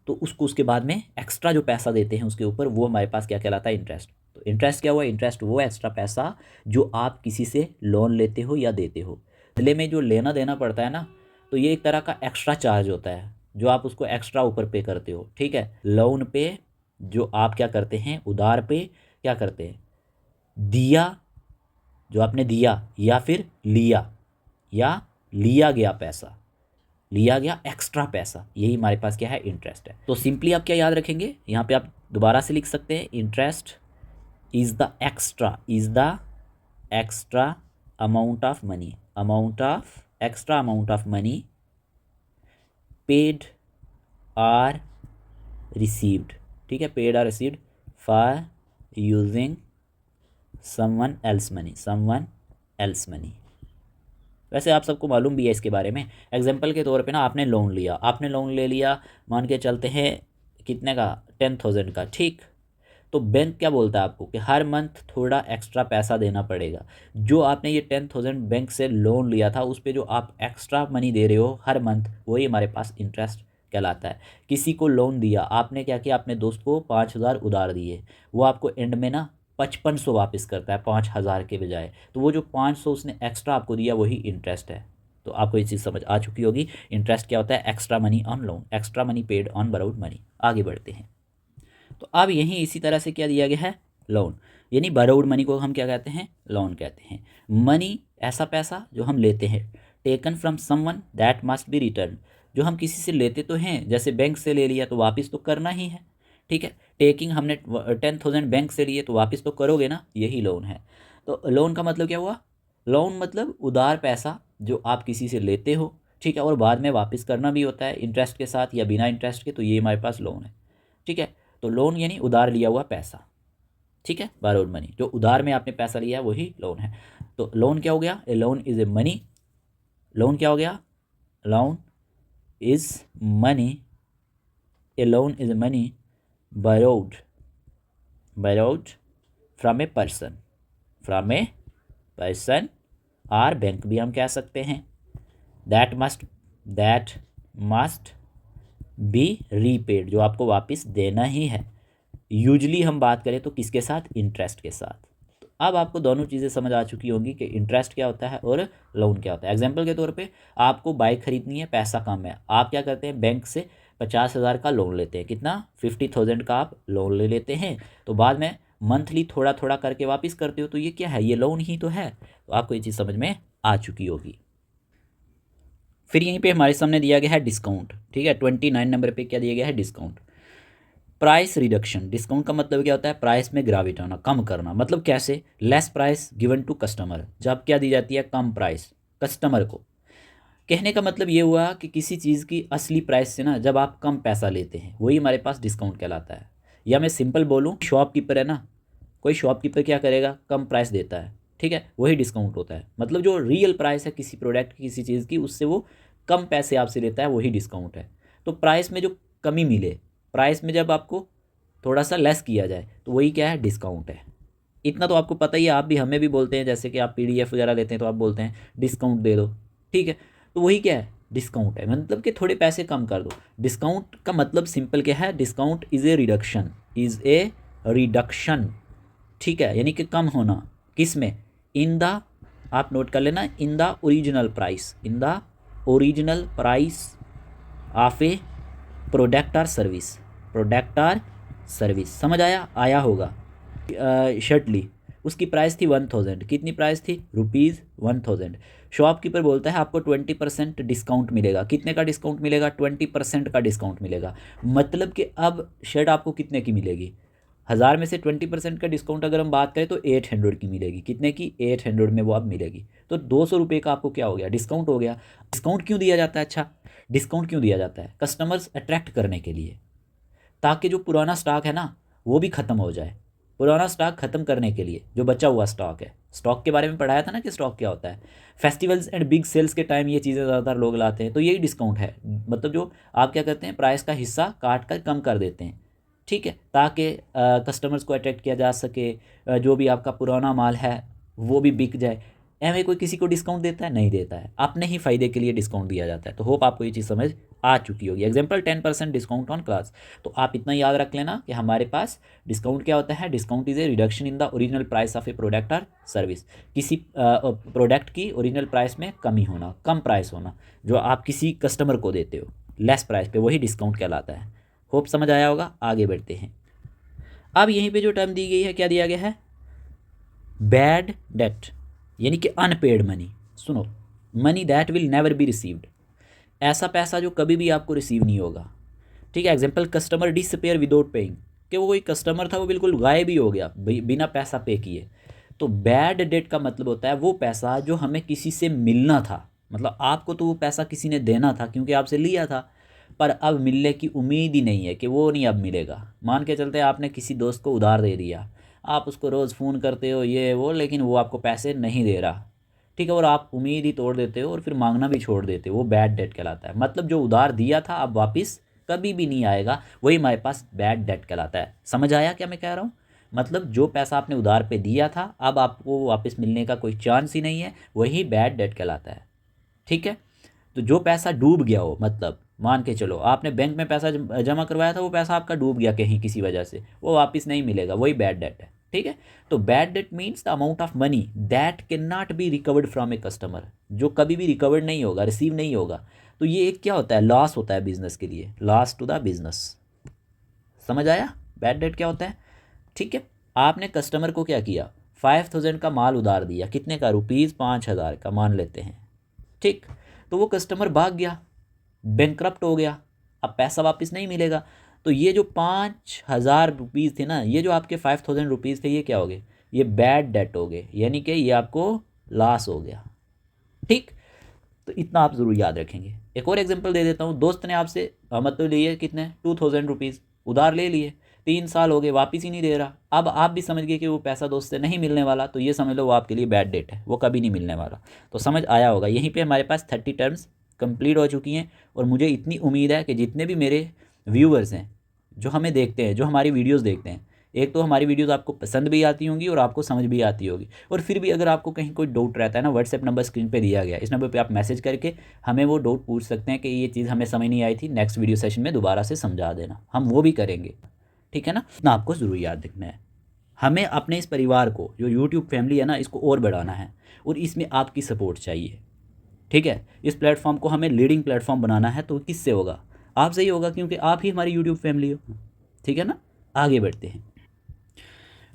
तो उसको उसके बाद में एक्स्ट्रा जो पैसा देते हैं उसके ऊपर, वो हमारे पास क्या कहलाता है, इंटरेस्ट। तो इंटरेस्ट क्या हुआ, इंटरेस्ट वो एक्स्ट्रा पैसा जो आप किसी से लोन लेते हो या देते हो। बदले में जो लेना देना पड़ता है ना, तो ये एक तरह का एक्स्ट्रा चार्ज होता है जो आप उसको एक्स्ट्रा ऊपर पे करते हो। ठीक है, लोन पे जो आप क्या करते हैं, उधार पे क्या करते हैं, दिया, जो आपने दिया या फिर लिया, या लिया गया पैसा, लिया गया एक्स्ट्रा पैसा, यही हमारे पास क्या है, इंटरेस्ट है। तो सिंपली आप क्या याद रखेंगे, यहाँ पे आप दोबारा से लिख सकते हैं, interest is the extra amount of money, extra amount of money paid or received, ठीक है, paid or received for using someone else money. वैसे आप सबको मालूम भी है इसके बारे में। एग्जाम्पल के तौर पे ना, आपने लोन ले लिया, मान के चलते हैं कितने का, 10,000 का, ठीक। तो बैंक क्या बोलता है आपको कि हर मंथ थोड़ा एक्स्ट्रा पैसा देना पड़ेगा। जो आपने ये 10,000 बैंक से लोन लिया था, उस पर जो आप एक्स्ट्रा मनी दे रहे हो हर मंथ, वही हमारे पास इंटरेस्ट कहलाता है। किसी को लोन दिया आपने, क्या किया, अपने दोस्त को 5,000 उधार दिए, वो आपको एंड में ना 5500 वापस करता है 5,000 के बजाय। तो वो जो 500 उसने एक्स्ट्रा आपको दिया, वही इंटरेस्ट है। तो आपको ये चीज़ समझ आ चुकी होगी, इंटरेस्ट क्या होता है, extra money on loan, extra money paid on burrowed money. आगे बढ़ते हैं। तो अब यहीं इसी तरह से क्या दिया गया है, लोन, यानी बरोड मनी को हम क्या कहते हैं, लोन कहते हैं। मनी ऐसा पैसा जो हम लेते हैं, taken from someone that must be return, जो हम किसी से लेते तो हैं, जैसे बैंक से ले लिया तो वापस तो करना ही है, ठीक है। टेकिंग, हमने 10,000 बैंक से लिए तो वापस तो करोगे ना, यही लोन है। तो लोन का मतलब क्या हुआ, लोन मतलब उधार पैसा जो आप किसी से लेते हो, ठीक है, और बाद में वापस करना भी होता है इंटरेस्ट के साथ या बिना इंटरेस्ट के, तो ये हमारे पास लोन है, ठीक है। तो लोन यानी उधार लिया हुआ पैसा, ठीक है, बारोड मनी, जो उधार में आपने पैसा लिया है वही लोन है। तो लोन क्या हो गया, a loan is a money, loan क्या हो गया, loan is money, a loan is a money borrowed from a person, और बैंक भी हम कह सकते हैं। that must be repaid, जो आपको वापस देना ही है। यूजली हम बात करें तो किसके साथ, इंटरेस्ट के साथ। तो अब आपको दोनों चीज़ें समझ आ चुकी होंगी कि इंटरेस्ट क्या होता है और लोन क्या होता है। एग्जाम्पल के तौर पे आपको बाइक खरीदनी है, पैसा कम है, आप क्या करते हैं, बैंक से 50,000 का लोन लेते हैं, कितना, 50,000 का आप लोन ले लेते हैं। तो बाद में मंथली थोड़ा थोड़ा करके वापस करते हो, तो ये क्या है, ये लोन ही तो है। तो आपको ये चीज़ समझ में आ चुकी होगी। फिर यहीं पे हमारे सामने दिया गया है डिस्काउंट, ठीक है, 29 नंबर पे क्या दिया गया है, डिस्काउंट। प्राइस रिडक्शन, डिस्काउंट का मतलब क्या होता है, प्राइस में गिरावट आना, कम करना। मतलब कैसे, less price given to customer, जब क्या दी जाती है, कम प्राइस कस्टमर को। कहने का मतलब ये हुआ कि किसी चीज़ की असली प्राइस से ना जब आप कम पैसा लेते हैं, वही हमारे पास डिस्काउंट कहलाता है। या मैं सिंपल बोलूँ, शॉपकीपर है ना, कोई शॉपकीपर क्या करेगा, कम प्राइस देता है, ठीक है, वही डिस्काउंट होता है। मतलब जो रियल प्राइस है किसी प्रोडक्ट की, किसी चीज़ की, उससे वो कम पैसे आपसे लेता है, वही डिस्काउंट है। तो प्राइस में जो कमी मिले, प्राइस में जब आपको थोड़ा सा लेस किया जाए, तो वही क्या है, डिस्काउंट है। इतना तो आपको पता ही है, आप भी हमें भी बोलते हैं, जैसे कि आप PDF वगैरह लेते हैं तो आप बोलते हैं डिस्काउंट दे दो, ठीक है। तो वही क्या है, डिस्काउंट है, मतलब कि थोड़े पैसे कम कर दो। डिस्काउंट का मतलब सिंपल क्या है, डिस्काउंट इज़ ए रिडक्शन, ठीक है, यानी कि कम होना, किस में, इन द, आप नोट कर लेना, in the original price of A product और सर्विस, समझ आया होगा। शर्ट ली, उसकी प्राइस थी 1,000, कितनी प्राइस थी, ₹1,000। शॉपकीपर बोलता है आपको 20% डिस्काउंट मिलेगा, कितने का डिस्काउंट मिलेगा, 20% का डिस्काउंट मिलेगा। मतलब कि अब शर्ट आपको कितने की मिलेगी, 1,000 में से 20% का डिस्काउंट अगर हम बात करें तो 800 की मिलेगी, कितने की, 800 में वो अब मिलेगी। तो 200 रुपये का आपको क्या हो गया, डिस्काउंट हो गया। डिस्काउंट क्यों दिया जाता है, अच्छा, डिस्काउंट क्यों दिया जाता है, कस्टमर्स अट्रैक्ट करने के लिए, ताकि जो पुराना स्टॉक है ना वो भी ख़त्म हो जाए। पुराना स्टॉक ख़त्म करने के लिए जो बचा हुआ स्टॉक है, स्टॉक के बारे में पढ़ाया था ना कि स्टॉक क्या होता है। फेस्टिवल्स एंड बिग सेल्स के टाइम ये चीज़ें ज़्यादातर लोग लाते हैं, तो यही डिस्काउंट है। मतलब जो आप क्या करते हैं, प्राइस का हिस्सा काट कर कम कर देते हैं, ठीक है, ताकि कस्टमर्स को अट्रैक्ट किया जा सके, जो भी आपका पुराना माल है वो भी बिक जाए। एवं कोई किसी को डिस्काउंट देता है, नहीं देता है, अपने ही फ़ायदे के लिए डिस्काउंट दिया जाता है। तो होप आपको ये चीज़ समझ आ चुकी होगी। Example 10% discount on class. तो आप इतना याद रख लेना कि हमारे पास डिस्काउंट क्या होता है, discount is a reduction in the original price of A product और सर्विस, किसी प्रोडक्ट की ओरिजिनल प्राइस में कमी होना, कम प्राइस होना, जो आप किसी कस्टमर को देते हो लेस प्राइस पे, वही डिस्काउंट कहलाता है। होप समझ आया होगा। आगे बढ़ते हैं। अब यहीं पे जो टर्म दी गई है, क्या दिया गया है, बैड डेट, यानी कि अनपेड मनी। सुनो, money that will never be received, ऐसा पैसा जो कभी भी आपको रिसीव नहीं होगा, ठीक है। Example, customer disappear without paying, कि वो कोई कस्टमर था वो बिल्कुल गायब ही हो गया बिना पैसा पे किए। तो बैड डेट का मतलब होता है वो पैसा जो हमें किसी से मिलना था, मतलब आपको तो वो पैसा किसी ने देना था क्योंकि आपसे लिया था, पर अब मिलने की उम्मीद ही नहीं है कि वो नहीं अब मिलेगा। मान के चलते आपने किसी दोस्त को उधार दे दिया, आप उसको रोज़ फ़ोन करते हो ये वो, लेकिन वो आपको पैसे नहीं दे रहा, ठीक है, और आप उम्मीद ही तोड़ देते हो और फिर मांगना भी छोड़ देते हो, वो बैड डेट कहलाता है। मतलब जो उधार दिया था अब वापस कभी भी नहीं आएगा, वही हमारे पास बैड डेट कहलाता है। समझ आया क्या मैं कह रहा हूँ? मतलब जो पैसा आपने उधार पे दिया था अब आपको वापस मिलने का कोई चांस ही नहीं है, वही बैड डेट कहलाता है। ठीक है, तो जो पैसा डूब गया हो, मतलब मान के चलो आपने बैंक में पैसा जमा करवाया था, वो पैसा आपका डूब गया कहीं किसी वजह से, वो वापस नहीं मिलेगा, वही बैड डेट है। ठीक है, तो bad that means the amount of money that can not be recovered from a customer, जो कभी भी रिकवर्ड नहीं होगा, रिसीव नहीं होगा। तो ये एक क्या होता है, लॉस होता है बिजनेस के लिए, लॉस टू द बिजनेस। समझ आया बैड डेट क्या होता है? ठीक है, आपने कस्टमर को क्या किया, 5000 का माल उधार दिया, कितने का, ₹5000 का मान लेते हैं। ठीक, तो वो कस्टमर भाग गया, बैंकक्रप्ट हो गया, अब पैसा वापस नहीं मिलेगा। तो ये जो 5000 रुपीज़ थे ना, ये जो आपके 5000 रुपीज़ थे, ये क्या हो गए, ये बैड डेट हो गए, यानी कि ये आपको लॉस हो गया। ठीक, तो इतना आप ज़रूर याद रखेंगे। एक और एग्जांपल दे देता हूँ, दोस्त ने आपसे मतलब लिए कितने 2000 रुपीज़ उधार ले लिए, 3 साल हो गए वापस ही नहीं दे रहा। अब आप भी समझ गए कि वो पैसा दोस्त से नहीं मिलने वाला, तो ये समझ लो वो आपके लिए बैड डेट है, वो कभी नहीं मिलने वाला। तो समझ आया होगा, यहीं पे हमारे पास 30 टर्म्स कंप्लीट हो चुकी हैं। और मुझे इतनी उम्मीद है कि जितने भी मेरे व्यूअर्स हैं जो हमें देखते हैं, जो हमारी वीडियोज़ देखते हैं, एक तो हमारी वीडियोज़ आपको पसंद भी आती होंगी और आपको समझ भी आती होगी। और फिर भी अगर आपको कहीं कोई डाउट रहता है ना, व्हाट्सएप नंबर स्क्रीन पे दिया गया, इस नंबर पे आप मैसेज करके हमें वो डाउट पूछ सकते हैं कि ये चीज़ हमें समझ नहीं आई थी, नेक्स्ट वीडियो सेशन में दोबारा से समझा देना, हम वो भी करेंगे। ठीक है ना, इतना आपको ज़रूर याद रखना है। हमें अपने इस परिवार को, जो यूट्यूब फैमिली है ना, इसको और बढ़ाना है और इसमें आपकी सपोर्ट चाहिए। ठीक है, इस प्लेटफॉर्म को हमें लीडिंग प्लेटफॉर्म बनाना है, तो किससे होगा, आपसे ही होगा, क्योंकि आप ही हमारी यूट्यूब फैमिली हो। ठीक है ना, आगे बढ़ते हैं।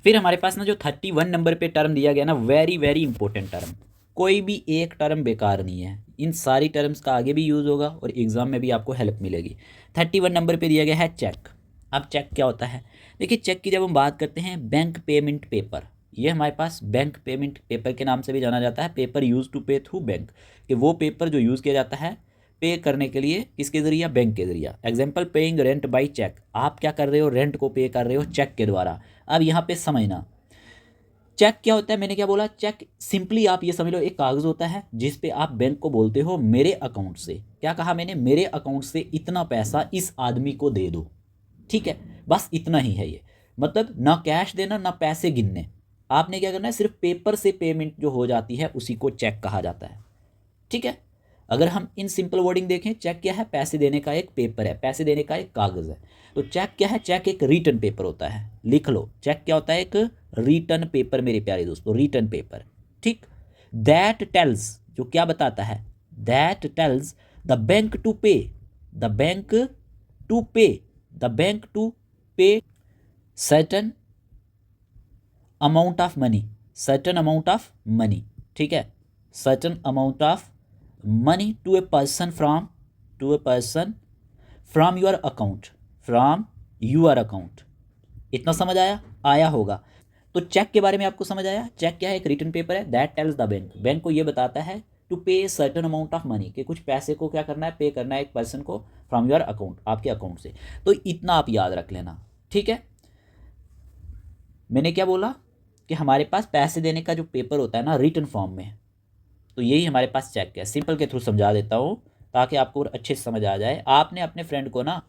फिर हमारे पास ना जो 31 नंबर पे टर्म दिया गया ना, वेरी वेरी इंपॉर्टेंट टर्म, कोई भी एक टर्म बेकार नहीं है, इन सारी टर्म्स का आगे भी यूज़ होगा और एग्ज़ाम में भी आपको हेल्प मिलेगी। 31 नंबर पे दिया गया है चेक। अब चेक क्या होता है, देखिए चेक की जब हम बात करते हैं, बैंक पेमेंट पेपर, ये हमारे पास बैंक पेमेंट पेपर के नाम से भी जाना जाता है, पेपर यूज टू पे थ्रू बैंक, कि वो पेपर जो यूज़ किया जाता है पे करने के लिए, किसके ज़रिए, बैंक के ज़रिए। Example, paying rent by cheque, आप क्या कर रहे हो, रेंट को पे कर रहे हो चेक के द्वारा। अब यहाँ पे समझना चेक क्या होता है, मैंने क्या बोला, चेक सिंपली आप ये समझ लो एक कागज़ होता है जिस पे आप बैंक को बोलते हो मेरे अकाउंट से, क्या कहा मैंने, मेरे अकाउंट से इतना पैसा इस आदमी को दे दो। ठीक है, बस इतना ही है ये, मतलब ना कैश देना ना पैसे गिनने, आपने क्या करना है, सिर्फ पेपर से पेमेंट जो हो जाती है उसी को चेक कहा जाता है। ठीक है, अगर हम इन सिंपल वर्डिंग देखें, चेक क्या है, पैसे देने का एक पेपर है, पैसे देने का एक कागज़ है। तो चेक क्या है, चेक एक रिटर्न पेपर होता है, लिख लो, चेक क्या होता है, एक रिटर्न पेपर मेरे प्यारे दोस्तों, रिटर्न पेपर। ठीक, दैट टेल्स, जो क्या बताता है, that tells the bank to pay, the bank to pay, the bank to pay certain amount of money, certain amount of money. ठीक है, certain amount of money to a person from, to a person from your account, from your account. इतना समझ आया, आया होगा। तो चेक के बारे में आपको समझ आया, चेक क्या है, एक रिटर्न पेपर है, that tells the bank, bank को ये बताता है to pay certain amount of money, कि कुछ पैसे को क्या करना है, पे करना है एक पर्सन को फ्रॉम योर अकाउंट, आपके अकाउंट से। तो इतना आप याद रख लेना। ठीक है, मैंने क्या बोला कि हमारे पास पैसे देने का जो पेपर होता है ना रिटन फॉर्म में, तो यही हमारे पास चेक है। सिंपल के थ्रू समझा देता हूँ ताकि आपको और अच्छे से समझ आ जाए। आपने अपने फ्रेंड को ना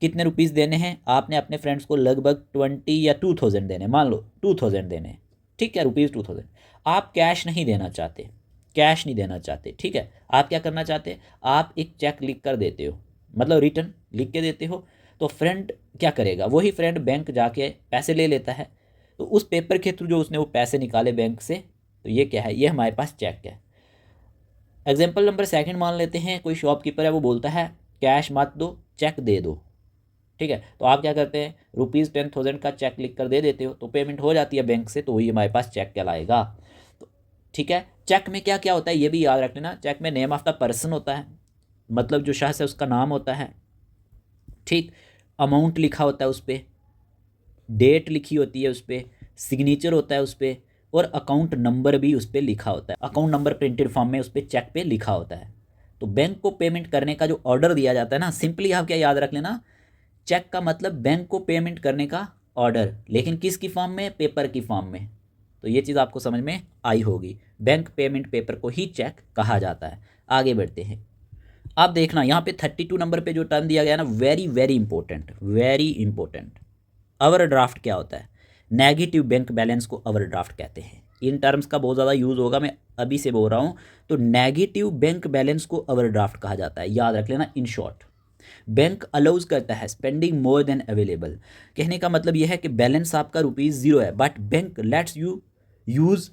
कितने रुपीज़ देने हैं, आपने अपने फ्रेंड्स को लगभग 20 या 2000 देने, मान लो 2000 देने। ठीक है, ₹2000। आप कैश नहीं देना चाहते, कैश नहीं देना चाहते। ठीक है, आप क्या करना चाहते हैं, आप एक चेक लिख कर देते हो, मतलब रिटर्न लिख के देते हो। तो फ्रेंड क्या करेगा, वही फ्रेंड बैंक जाके पैसे ले लेता है, तो उस पेपर के थ्रू जो उसने वो पैसे निकाले बैंक से, तो ये क्या है, ये हमारे पास चेक है। एग्जाम्पल नंबर सेकंड मान लेते हैं, कोई शॉपकीपर है, वो बोलता है कैश मत दो, चेक दे दो। ठीक है, तो आप क्या करते हैं, ₹10,000 का चेक लिख कर दे देते हो, तो पेमेंट हो जाती है बैंक से, तो वही हमारे पास चेक कहलाएगा। तो ठीक है, चेक में क्या क्या होता है ये भी याद रख लेना। चेक में नेम ऑफ द पर्सन होता है, मतलब जो शख्स है उसका नाम होता है। ठीक, अमाउंट लिखा होता है उस पर, डेट लिखी होती है उस पर, सिग्नेचर होता है उस पर, और अकाउंट नंबर भी उस पर लिखा होता है। अकाउंट नंबर प्रिंटेड फॉर्म में उस पर चेक पे लिखा होता है। तो बैंक को पेमेंट करने का जो ऑर्डर दिया जाता है ना, सिंपली आप क्या याद रख लेना, चेक का मतलब बैंक को पेमेंट करने का ऑर्डर, लेकिन किसकी फॉर्म में, पेपर की फॉर्म में। तो ये चीज़ आपको समझ में आई होगी। बैंक पेमेंट पेपर को ही चेक कहा जाता है। आगे बढ़ते हैं। आप देखना यहाँ पे 32 नंबर पे जो टर्म दिया गया ना, very very important, very important. Overdraft क्या होता है? नेगेटिव बैंक बैलेंस को ओवरड्राफ्ट कहते हैं। इन टर्म्स का बहुत ज़्यादा यूज़ होगा, मैं अभी से बोल रहा हूँ। तो नेगेटिव बैंक बैलेंस को ओवरड्राफ्ट कहा जाता है, याद रख लेना। इन शॉर्ट, बैंक अलाउज करता है स्पेंडिंग मोर देन अवेलेबल। कहने का मतलब यह है कि बैलेंस आपका ₹0 है, but bank let's you use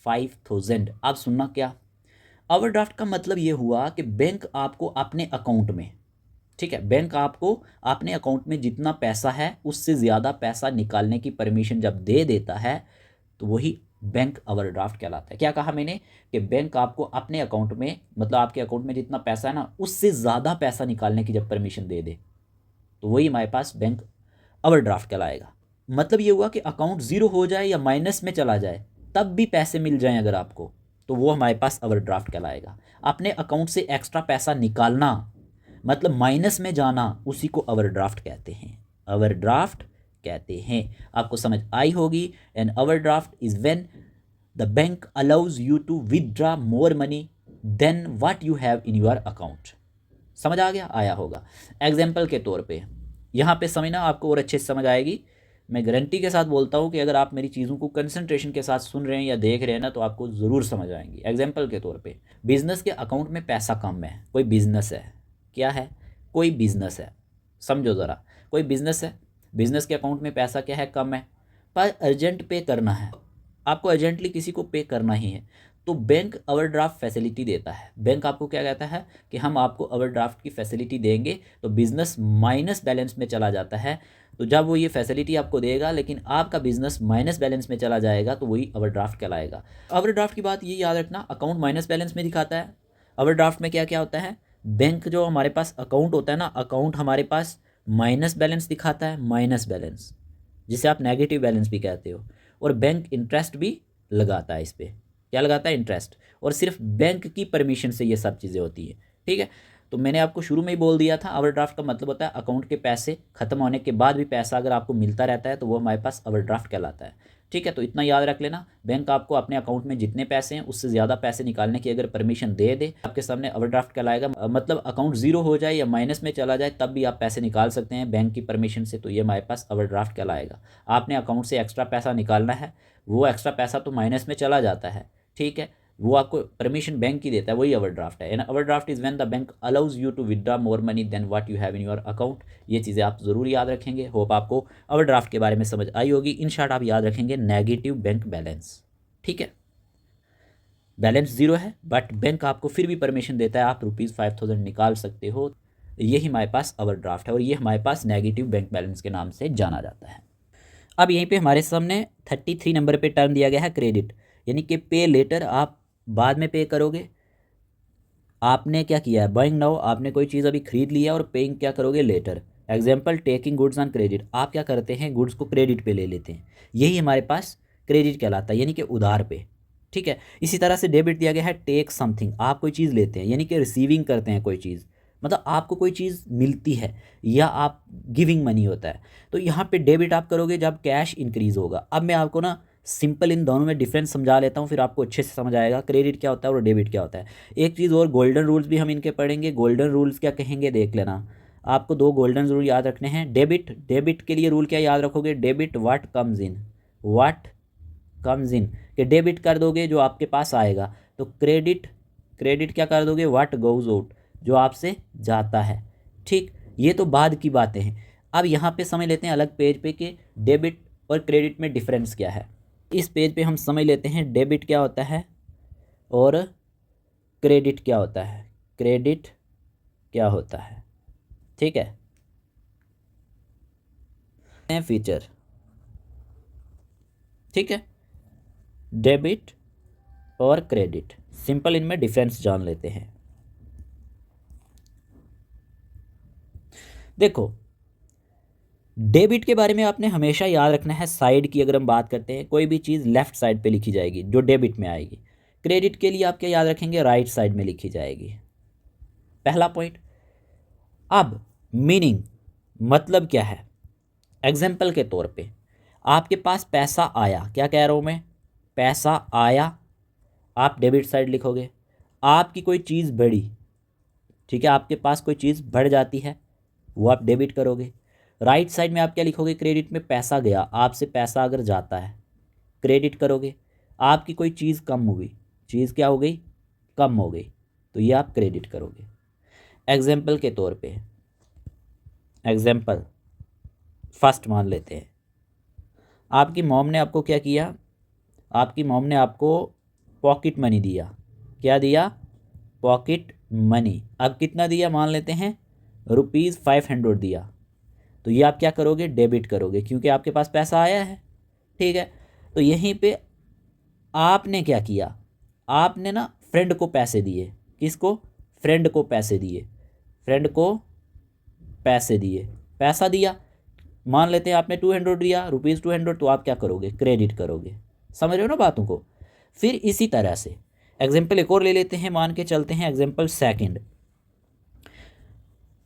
5000। आप सुनना क्या, ओवरड्राफ्ट का मतलब ये हुआ कि बैंक आपको अपने अकाउंट में, ठीक है, बैंक आपको अपने अकाउंट में जितना पैसा है उससे ज़्यादा पैसा निकालने की परमिशन जब दे देता है, तो वही बैंक ओवरड्राफ्ट कहलाता है। क्या कहा मैंने, कि बैंक आपको अपने अकाउंट में, मतलब आपके अकाउंट में जितना पैसा है ना, उससे ज़्यादा पैसा निकालने की जब परमिशन दे दे, तो वही हमारे पास बैंक ओवरड्राफ्ट कहलाएगा। मतलब ये हुआ कि अकाउंट ज़ीरो हो जाए या माइनस में चला जाए, तब भी पैसे मिल जाएं अगर आपको, तो वो हमारे पास ओवरड्राफ्ट कहलाएगा। अपने अकाउंट से एक्स्ट्रा पैसा निकालना, मतलब माइनस में जाना, उसी को ओवरड्राफ्ट कहते हैं। ओवरड्राफ्ट कहते हैं। आपको समझ आई होगी। An overdraft is when the bank allows you to withdraw more money than what you have in your account. समझ आ गया, आया होगा। एग्जाम्पल के तौर पे यहाँ पे समझना, आपको और अच्छे से समझ आएगी। मैं गारंटी के साथ बोलता हूँ कि अगर आप मेरी चीज़ों को कंसंट्रेशन के साथ सुन रहे हैं या देख रहे हैं ना, तो आपको ज़रूर समझ आएंगी। एग्जाम्पल के तौर पे, बिजनेस के अकाउंट में पैसा कम है। कोई बिजनेस है, क्या है, कोई बिजनेस है, समझो ज़रा, कोई बिजनेस है, बिजनेस के अकाउंट में पैसा क्या है, कम है, पर अर्जेंट पे करना है, आपको अर्जेंटली किसी को पे करना ही है, तो बैंक ओवरड्राफ्ट फैसिलिटी देता है। बैंक आपको क्या कहता है कि हम आपको ओवरड्राफ्ट की फैसिलिटी देंगे, तो बिजनेस माइनस बैलेंस में चला जाता है। तो जब वो ये फैसिलिटी आपको देगा लेकिन आपका बिजनेस माइनस बैलेंस में चला जाएगा, तो वही ओवरड्राफ्ट कहलाएगा। ओवरड्राफ्ट की बात ये याद रखना, अकाउंट माइनस बैलेंस में दिखाता है। ओवरड्राफ्ट में क्या क्या होता है, बैंक जो हमारे पास अकाउंट होता है ना, अकाउंट हमारे पास माइनस बैलेंस दिखाता है, माइनस बैलेंस, जिसे आप नेगेटिव बैलेंस भी कहते हो। और बैंक इंटरेस्ट भी लगाता है इस पर। क्या लगाता है, इंटरेस्ट। और सिर्फ बैंक की परमिशन से ये सब चीज़ें होती है, ठीक है। तो मैंने आपको शुरू में ही बोल दिया था, ओवरड्राफ्ट का मतलब होता है अकाउंट के पैसे खत्म होने के बाद भी पैसा अगर आपको मिलता रहता है, तो वो हमारे पास ओवरड्राफ्ट कहलाता है, ठीक है। तो इतना याद रख लेना, बैंक आपको अपने अकाउंट में जितने पैसे हैं उससे ज़्यादा पैसे निकालने की अगर परमिशन दे दे, आपके सामने ओवरड्राफ्ट कहलाएगा। मतलब अकाउंट ज़ीरो हो जाए या माइनस में चला जाए, तब भी आप पैसे निकाल सकते हैं बैंक की परमिशन से, तो ये हमारे पास ओवरड्राफ्ट कहलाएगा। आपने अकाउंट से एक्स्ट्रा पैसा निकालना है, वो एक्स्ट्रा पैसा तो माइनस में चला जाता है, ठीक है, वो आपको परमिशन बैंक की देता है, वही ओवरड्राफ्ट है। And overdraft is when the bank allows you to withdraw more money than what you have in your account. ये चीज़ें आप ज़रूर याद रखेंगे। होप आपको ओवरड्राफ्ट के बारे में समझ आई होगी। इन शॉर्ट आप याद रखेंगे नेगेटिव बैंक बैलेंस, ठीक है। बैलेंस ज़ीरो है बट बैंक आपको फिर भी परमिशन देता है, आप ₹5000 निकाल सकते हो। यही हमारे पास ओवरड्राफ्ट है और ये हमारे पास नेगेटिव बैंक बैलेंस के नाम से जाना जाता है। अब यहीं पे हमारे सामने 33 नंबर पे टर्म दिया गया है क्रेडिट, यानी कि पे लेटर, आप बाद में पे करोगे। आपने क्या किया है, बाइंग नाउ, आपने कोई चीज़ अभी खरीद लिया और पेइंग क्या करोगे, later. Example, taking goods on credit, आप क्या करते हैं, गुड्स को क्रेडिट पे ले लेते हैं। यही हमारे पास क्रेडिट कहलाता है, यानी कि उधार पे, ठीक है। इसी तरह से डेबिट दिया गया है, टेक समथिंग, आप कोई चीज़ लेते हैं, यानी कि रिसीविंग करते हैं कोई चीज़, मतलब आपको कोई चीज़ मिलती है या आप गिविंग मनी होता है। तो यहाँ पे डेबिट आप करोगे जब कैश इंक्रीज़ होगा। अब मैं आपको ना सिंपल इन दोनों में डिफरेंस समझा लेता हूँ, फिर आपको अच्छे से समझ आएगा क्रेडिट क्या होता है और डेबिट क्या होता है। एक चीज़ और, गोल्डन रूल्स भी हम इनके पढ़ेंगे। गोल्डन रूल्स क्या कहेंगे देख लेना। आपको 2 गोल्डन रूल याद रखने हैं। डेबिट, डेबिट के लिए रूल क्या याद रखोगे, debit what comes in, what comes इन, कि डेबिट कर दोगे जो आपके पास आएगा। तो क्रेडिट, क्रेडिट क्या कर दोगे, व्हाट गोज आउट, जो आपसे जाता है, ठीक। ये तो बाद की बातें हैं। अब यहाँ पे समझ लेते हैं अलग पेज पे कि डेबिट और क्रेडिट में डिफरेंस क्या है। इस पेज पे हम समझ लेते हैं डेबिट क्या होता है और क्रेडिट क्या होता है। क्रेडिट क्या होता है, ठीक है। फीचर, ठीक है, डेबिट और क्रेडिट, सिंपल इनमें डिफरेंस जान लेते हैं। देखो, डेबिट के बारे में आपने हमेशा याद रखना है, साइड की अगर हम बात करते हैं कोई भी चीज़ लेफ्ट साइड पे लिखी जाएगी जो डेबिट में आएगी। क्रेडिट के लिए आप क्या याद रखेंगे, राइट साइड में लिखी जाएगी, पहला पॉइंट। अब मीनिंग मतलब क्या है, एग्जाम्पल के तौर पे आपके पास पैसा आया, क्या कह रहा हूँ मैं, पैसा आया, आप डेबिट साइड लिखोगे। आपकी कोई चीज़ बढ़ी, ठीक है, आपके पास कोई चीज़ बढ़ जाती है, वो आप डेबिट करोगे। राइट साइड में आप क्या लिखोगे, क्रेडिट में पैसा गया, आपसे पैसा अगर जाता है क्रेडिट करोगे। आपकी कोई चीज़ कम हो गई, चीज़ क्या हो गई, कम हो गई, तो ये आप क्रेडिट करोगे। एग्जाम्पल के तौर पे, एग्जाम्पल फर्स्ट मान लेते हैं, आपकी मॉम ने आपको क्या किया, आपकी मॉम ने आपको पॉकेट मनी दिया, क्या दिया, पॉकेट मनी। अब कितना दिया, मान लेते हैं ₹500 दिया, तो ये आप क्या करोगे, डेबिट करोगे, क्योंकि आपके पास पैसा आया है, ठीक है। तो यहीं पे आपने क्या किया, आपने ना फ्रेंड को पैसे दिए, किसको, फ्रेंड को पैसे दिए, फ्रेंड को पैसे दिए, पैसा दिया, मान लेते हैं आपने 200 दिया, ₹200, तो आप क्या करोगे, क्रेडिट करोगे। समझ रहे हो ना बातों को। फिर इसी तरह से एग्जाम्पल एक और ले लेते हैं, मान के चलते हैं एग्जाम्पल सेकंड।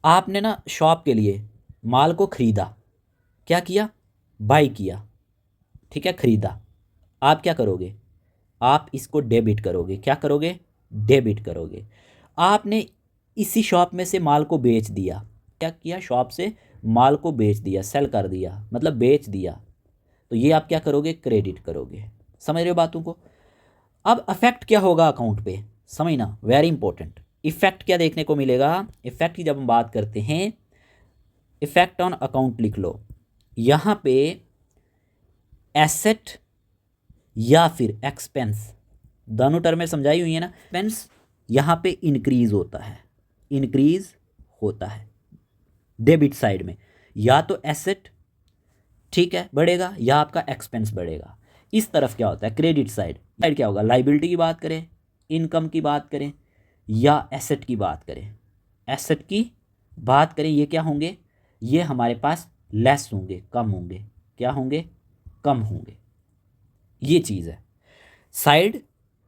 आपने ना शॉप के लिए माल को ख़रीदा, क्या किया, बाई किया, ठीक है, ख़रीदा। आप क्या करोगे, आप इसको डेबिट करोगे, क्या करोगे, डेबिट करोगे। आपने इसी शॉप में से माल को बेच दिया, क्या किया, शॉप से माल को बेच दिया, सेल कर दिया, मतलब बेच दिया, तो ये आप क्या करोगे, क्रेडिट करोगे। समझ रहे हो बातों को। अब इफेक्ट क्या होगा अकाउंट पे, समझना, वेरी इंपॉर्टेंट। इफेक्ट क्या देखने को मिलेगा, इफेक्ट की जब हम बात करते हैं, इफेक्ट ऑन अकाउंट लिख लो, यहाँ पे एसेट या फिर एक्सपेंस, दोनों टर्में समझाई हुई है ना। एक्सपेंस यहाँ पे इंक्रीज होता है, इंक्रीज होता है डेबिट साइड में, या तो एसेट, ठीक है, बढ़ेगा, या आपका एक्सपेंस बढ़ेगा। इस तरफ क्या होता है, क्रेडिट साइड, साइड क्या होगा, लाइबिलिटी की बात करें, इनकम की बात करें, या एसेट की बात करें, एसेट की बात करें, ये क्या होंगे, ये हमारे पास लेस होंगे, कम होंगे, क्या होंगे, कम होंगे। ये चीज़ है, साइड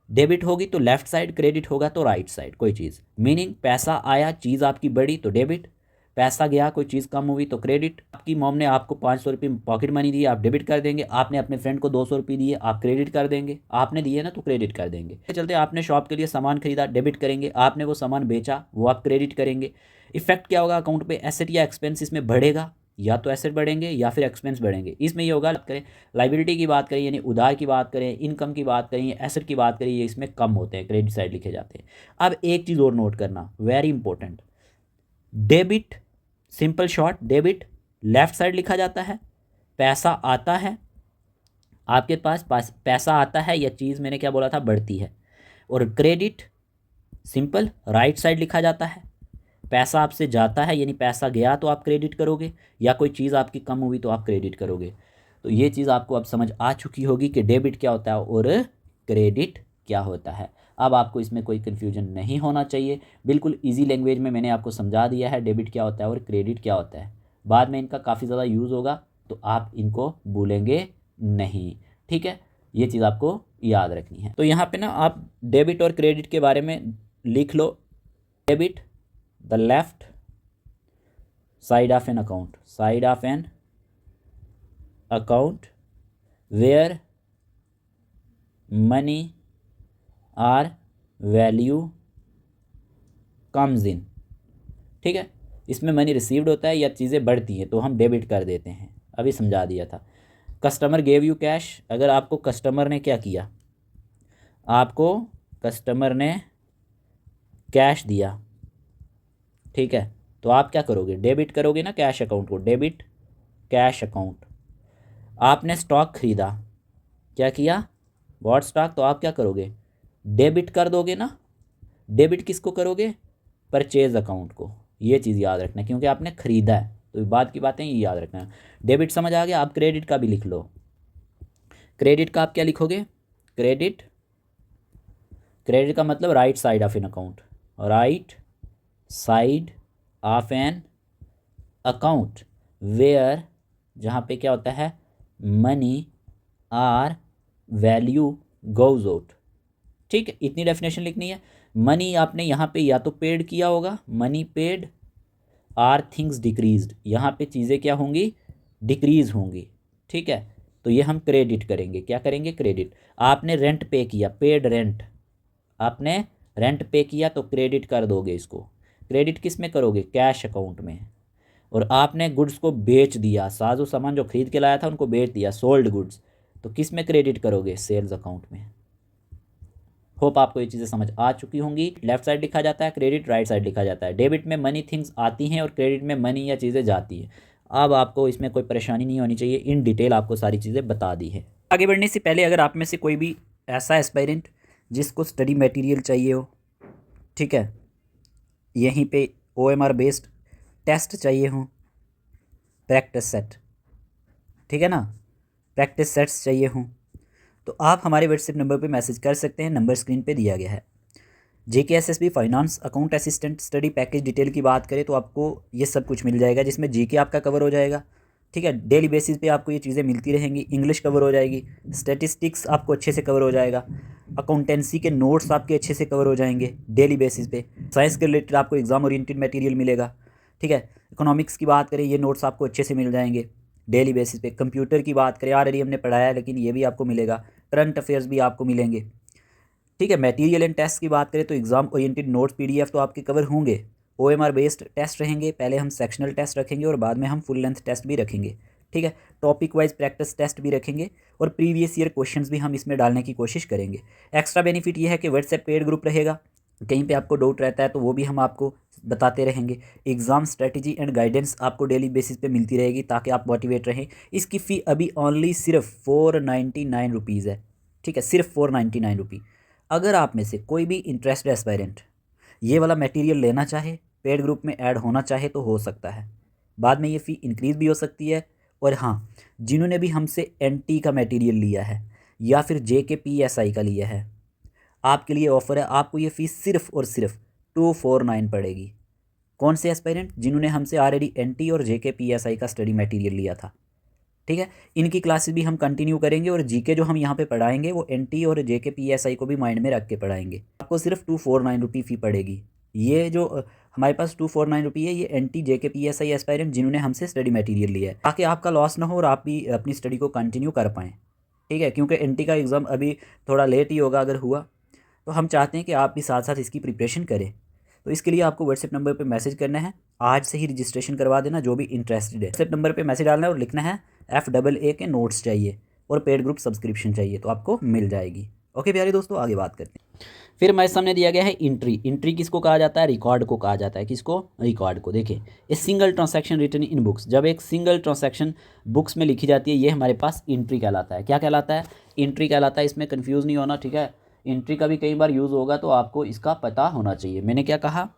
डेबिट होगी तो लेफ्ट साइड, क्रेडिट होगा तो राइट साइड कोई चीज़। मीनिंग पैसा आया, चीज़ आपकी बढ़ी तो डेबिट, पैसा गया, कोई चीज़ कम हुई तो क्रेडिट। आपकी मॉम ने आपको 500 रुपये पॉकेट मनी दी, आप डेबिट कर देंगे। आपने अपने फ्रेंड को 200 रुपये दिए, आप क्रेडिट कर देंगे, आपने दिए ना तो क्रेडिट कर देंगे। चलते आपने शॉप के लिए सामान खरीदा, डेबिट करेंगे, आपने वो सामान बेचा, वो आप क्रेडिट करेंगे। इफेक्ट क्या होगा अकाउंट पे, एसेट या एक्सपेंस इसमें बढ़ेगा, या तो एसेट बढ़ेंगे या फिर एक्सपेंस बढ़ेंगे। इसमें ये होगा, बात करें लाइबिलिटी की बात करें यानी उधार की बात करें, इनकम की बात करें, एसेट की बात करें, ये इसमें कम होते हैं, क्रेडिट साइड लिखे जाते हैं। अब एक चीज़ और नोट करना, very important, debit, simple short debit left side लिखा जाता है, पैसा आता है आपके पास पैसा आता है, या चीज़ मैंने क्या बोला था, बढ़ती है। और क्रेडिट सिंपल राइट साइड लिखा जाता है, पैसा आपसे जाता है यानी पैसा गया तो आप क्रेडिट करोगे, या कोई चीज़ आपकी कम हुई तो आप क्रेडिट करोगे। तो ये चीज़ आपको अब समझ आ चुकी होगी कि डेबिट क्या होता है और क्रेडिट क्या होता है। अब आपको इसमें कोई कन्फ्यूजन नहीं होना चाहिए, बिल्कुल इजी लैंग्वेज में मैंने आपको समझा दिया है डेबिट क्या होता है और क्रेडिट क्या होता है। बाद में इनका काफ़ी ज़्यादा यूज़ होगा तो आप इनको भूलेंगे नहीं, ठीक है, ये चीज़ आपको याद रखनी है। तो यहाँ पे ना आप डेबिट और क्रेडिट के बारे में लिख लो, debit the left side of an account, side of an account where money or value comes in, ठीक है, इसमें मनी रिसीव्ड होता है या चीज़ें बढ़ती हैं तो हम डेबिट कर देते हैं, अभी समझा दिया था। कस्टमर गेव यू कैश, अगर आपको कस्टमर ने क्या किया, आपको कस्टमर ने कैश दिया, ठीक है, तो आप क्या करोगे, डेबिट करोगे ना कैश अकाउंट को, डेबिट कैश अकाउंट। आपने स्टॉक खरीदा, क्या किया, बॉट स्टॉक, तो आप क्या करोगे, डेबिट कर दोगे ना। डेबिट किसको करोगे, परचेज अकाउंट को। ये चीज़ याद रखना क्योंकि आपने ख़रीदा है, तो बाद की बातें ये याद रखना। डेबिट समझ आ गया, आप क्रेडिट का भी लिख लो। क्रेडिट का आप क्या लिखोगे, क्रेडिट, क्रेडिट का मतलब right side of an account, right side of an account where जहाँ पे क्या होता है, money or value goes out. ठीक है, इतनी डेफिनेशन लिखनी है। मनी आपने यहाँ पे या तो पेड किया होगा, money paid, or things decreased, यहाँ पे चीज़ें क्या होंगी, डिक्रीज होंगी। ठीक है, तो ये हम क्रेडिट करेंगे, क्या करेंगे, क्रेडिट। आपने रेंट पे किया, पेड रेंट, आपने रेंट पे किया तो क्रेडिट कर दोगे इसको। क्रेडिट किस में करोगे, कैश अकाउंट में। और आपने गुड्स को बेच दिया, साजो सामान जो खरीद के लाया था उनको बेच दिया, सोल्ड गुड्स, तो किस में क्रेडिट करोगे, सेल्स अकाउंट में। होप आपको ये चीज़ें समझ आ चुकी होंगी। लेफ्ट साइड लिखा जाता है क्रेडिट, राइट साइड लिखा जाता है। डेबिट में मनी थिंग्स आती हैं और क्रेडिट में मनी या चीज़ें जाती हैं। अब आपको इसमें कोई परेशानी नहीं होनी चाहिए, इन डिटेल आपको सारी चीज़ें बता दी है। आगे बढ़ने से पहले अगर आप में से कोई भी ऐसा एस्पायरेंट जिसको स्टडी मटेरियल चाहिए हो, ठीक है, यहीं पे OMR बेस्ड टेस्ट चाहिए हो, प्रैक्टिस सेट, ठीक है ना, प्रैक्टिस सेट्स चाहिए हों, तो आप हमारे व्हाट्सएप नंबर पे मैसेज कर सकते हैं। नंबर स्क्रीन पे दिया गया है। JKSSB finance account assistant study package detail की बात करें तो आपको ये सब कुछ मिल जाएगा, जिसमें GK आपका कवर हो जाएगा। ठीक है, डेली बेसिस पे आपको ये चीज़ें मिलती रहेंगी। इंग्लिश कवर हो जाएगी, स्टैटिस्टिक्स आपको अच्छे से कवर हो जाएगा, अकाउंटेंसी के नोट्स आपके अच्छे से कवर हो जाएंगे डेली बेसिस पे। साइंस के रिलेटेड आपको एग्जाम ओरिएंटेड मटेरियल मिलेगा। ठीक है, इकोनॉमिक्स की बात करें, ये नोट्स आपको अच्छे से मिल जाएंगे डेली बेसिस पे। कंप्यूटर की बात करें, ऑलरेडी हमने पढ़ाया है, लेकिन ये भी आपको मिलेगा। करंट अफेयर्स भी आपको मिलेंगे। ठीक है, मटेरियल एंड टेस्ट की बात करें तो एग्जाम ओरिएंटेड नोट्स PDF तो आपके कवर होंगे। OMR बेस्ड टेस्ट रहेंगे, पहले हम सेक्शनल टेस्ट रखेंगे और बाद में हम फुल लेंथ टेस्ट भी रखेंगे। ठीक है, टॉपिक वाइज प्रैक्टिस टेस्ट भी रखेंगे और प्रीवियस ईयर क्वेश्चंस भी हम इसमें डालने की कोशिश करेंगे। एक्स्ट्रा बेनिफिट ये है कि व्हाट्सएप पेड ग्रुप रहेगा, कहीं पे आपको डाउट रहता है तो वो भी हम आपको बताते रहेंगे। एग्ज़ाम स्ट्रेटजी एंड गाइडेंस आपको डेली बेसिस पे मिलती रहेगी ताकि आप मोटिवेट रहें। इसकी फ़ी अभी ओनली सिर्फ 499 रुपीज़ है। ठीक है, सिर्फ 499 रुपी। अगर आप में से कोई भी इंटरेस्टेड एस्पायरेंट ये वाला मटेरियल लेना चाहे, पेड ग्रुप में ऐड होना चाहे तो हो सकता है। बाद में ये फ़ी इंक्रीज़ भी हो सकती है। और हाँ, जिन्होंने भी हमसे NT का मटेरियल लिया है या फिर JKPSI का लिया है, आपके लिए ऑफ़र है, आपको ये फ़ीस सिर्फ और सिर्फ 249 पड़ेगी। कौन से एस्पायरेंट, जिन्होंने हमसे ऑलरेडी NT और JKPSI का स्टडी मटेरियल लिया था। ठीक है, इनकी क्लासेस भी हम कंटिन्यू करेंगे और GK जो हम यहाँ पे पढ़ाएंगे वो NT और JKPSI को भी माइंड में रख के पढ़ाएंगे। आपको सिर्फ 249 रुपी फ़ी पड़ेगी। ये जो हमारे पास 249 रुपी है, ये NT JKPSI एस्पायरेंट जिन्होंने हमसे स्टडी मटेरियल लिया है, ताकि आपका लॉस ना हो और आप भी अपनी स्टडी को कंटिन्यू कर पाएँ। ठीक है, क्योंकि NT का एग्ज़ाम अभी थोड़ा लेट ही होगा, अगर हुआ तो हम चाहते हैं कि आप भी साथ साथ इसकी प्रिपरेशन करें। तो इसके लिए आपको व्हाट्सएप नंबर पे मैसेज करना है, आज से ही रजिस्ट्रेशन करवा देना जो भी इंटरेस्टेड है। व्हाट्सएप नंबर पे मैसेज डालना है और लिखना है FAA के नोट्स चाहिए और पेड ग्रुप सब्सक्रिप्शन चाहिए, तो आपको मिल जाएगी। ओके प्यारे दोस्तों, आगे बात करते हैं। फिर हमारे सामने दिया गया है इंट्री। इंट्री किसको कहा जाता है, रिकॉर्ड को कहा जाता है। किसको, रिकॉर्ड को। देखिए, a single transaction written in books, जब एक सिंगल ट्रांजैक्शन बुक्स में लिखी जाती है, ये हमारे पास इंट्री कहलाता है। क्या कहलाता है, इंट्री कहलाता है। इसमें कन्फ्यूज़ नहीं होना, ठीक है। इंट्री का भी कई बार यूज़ होगा तो आपको इसका पता होना चाहिए। मैंने क्या कहा,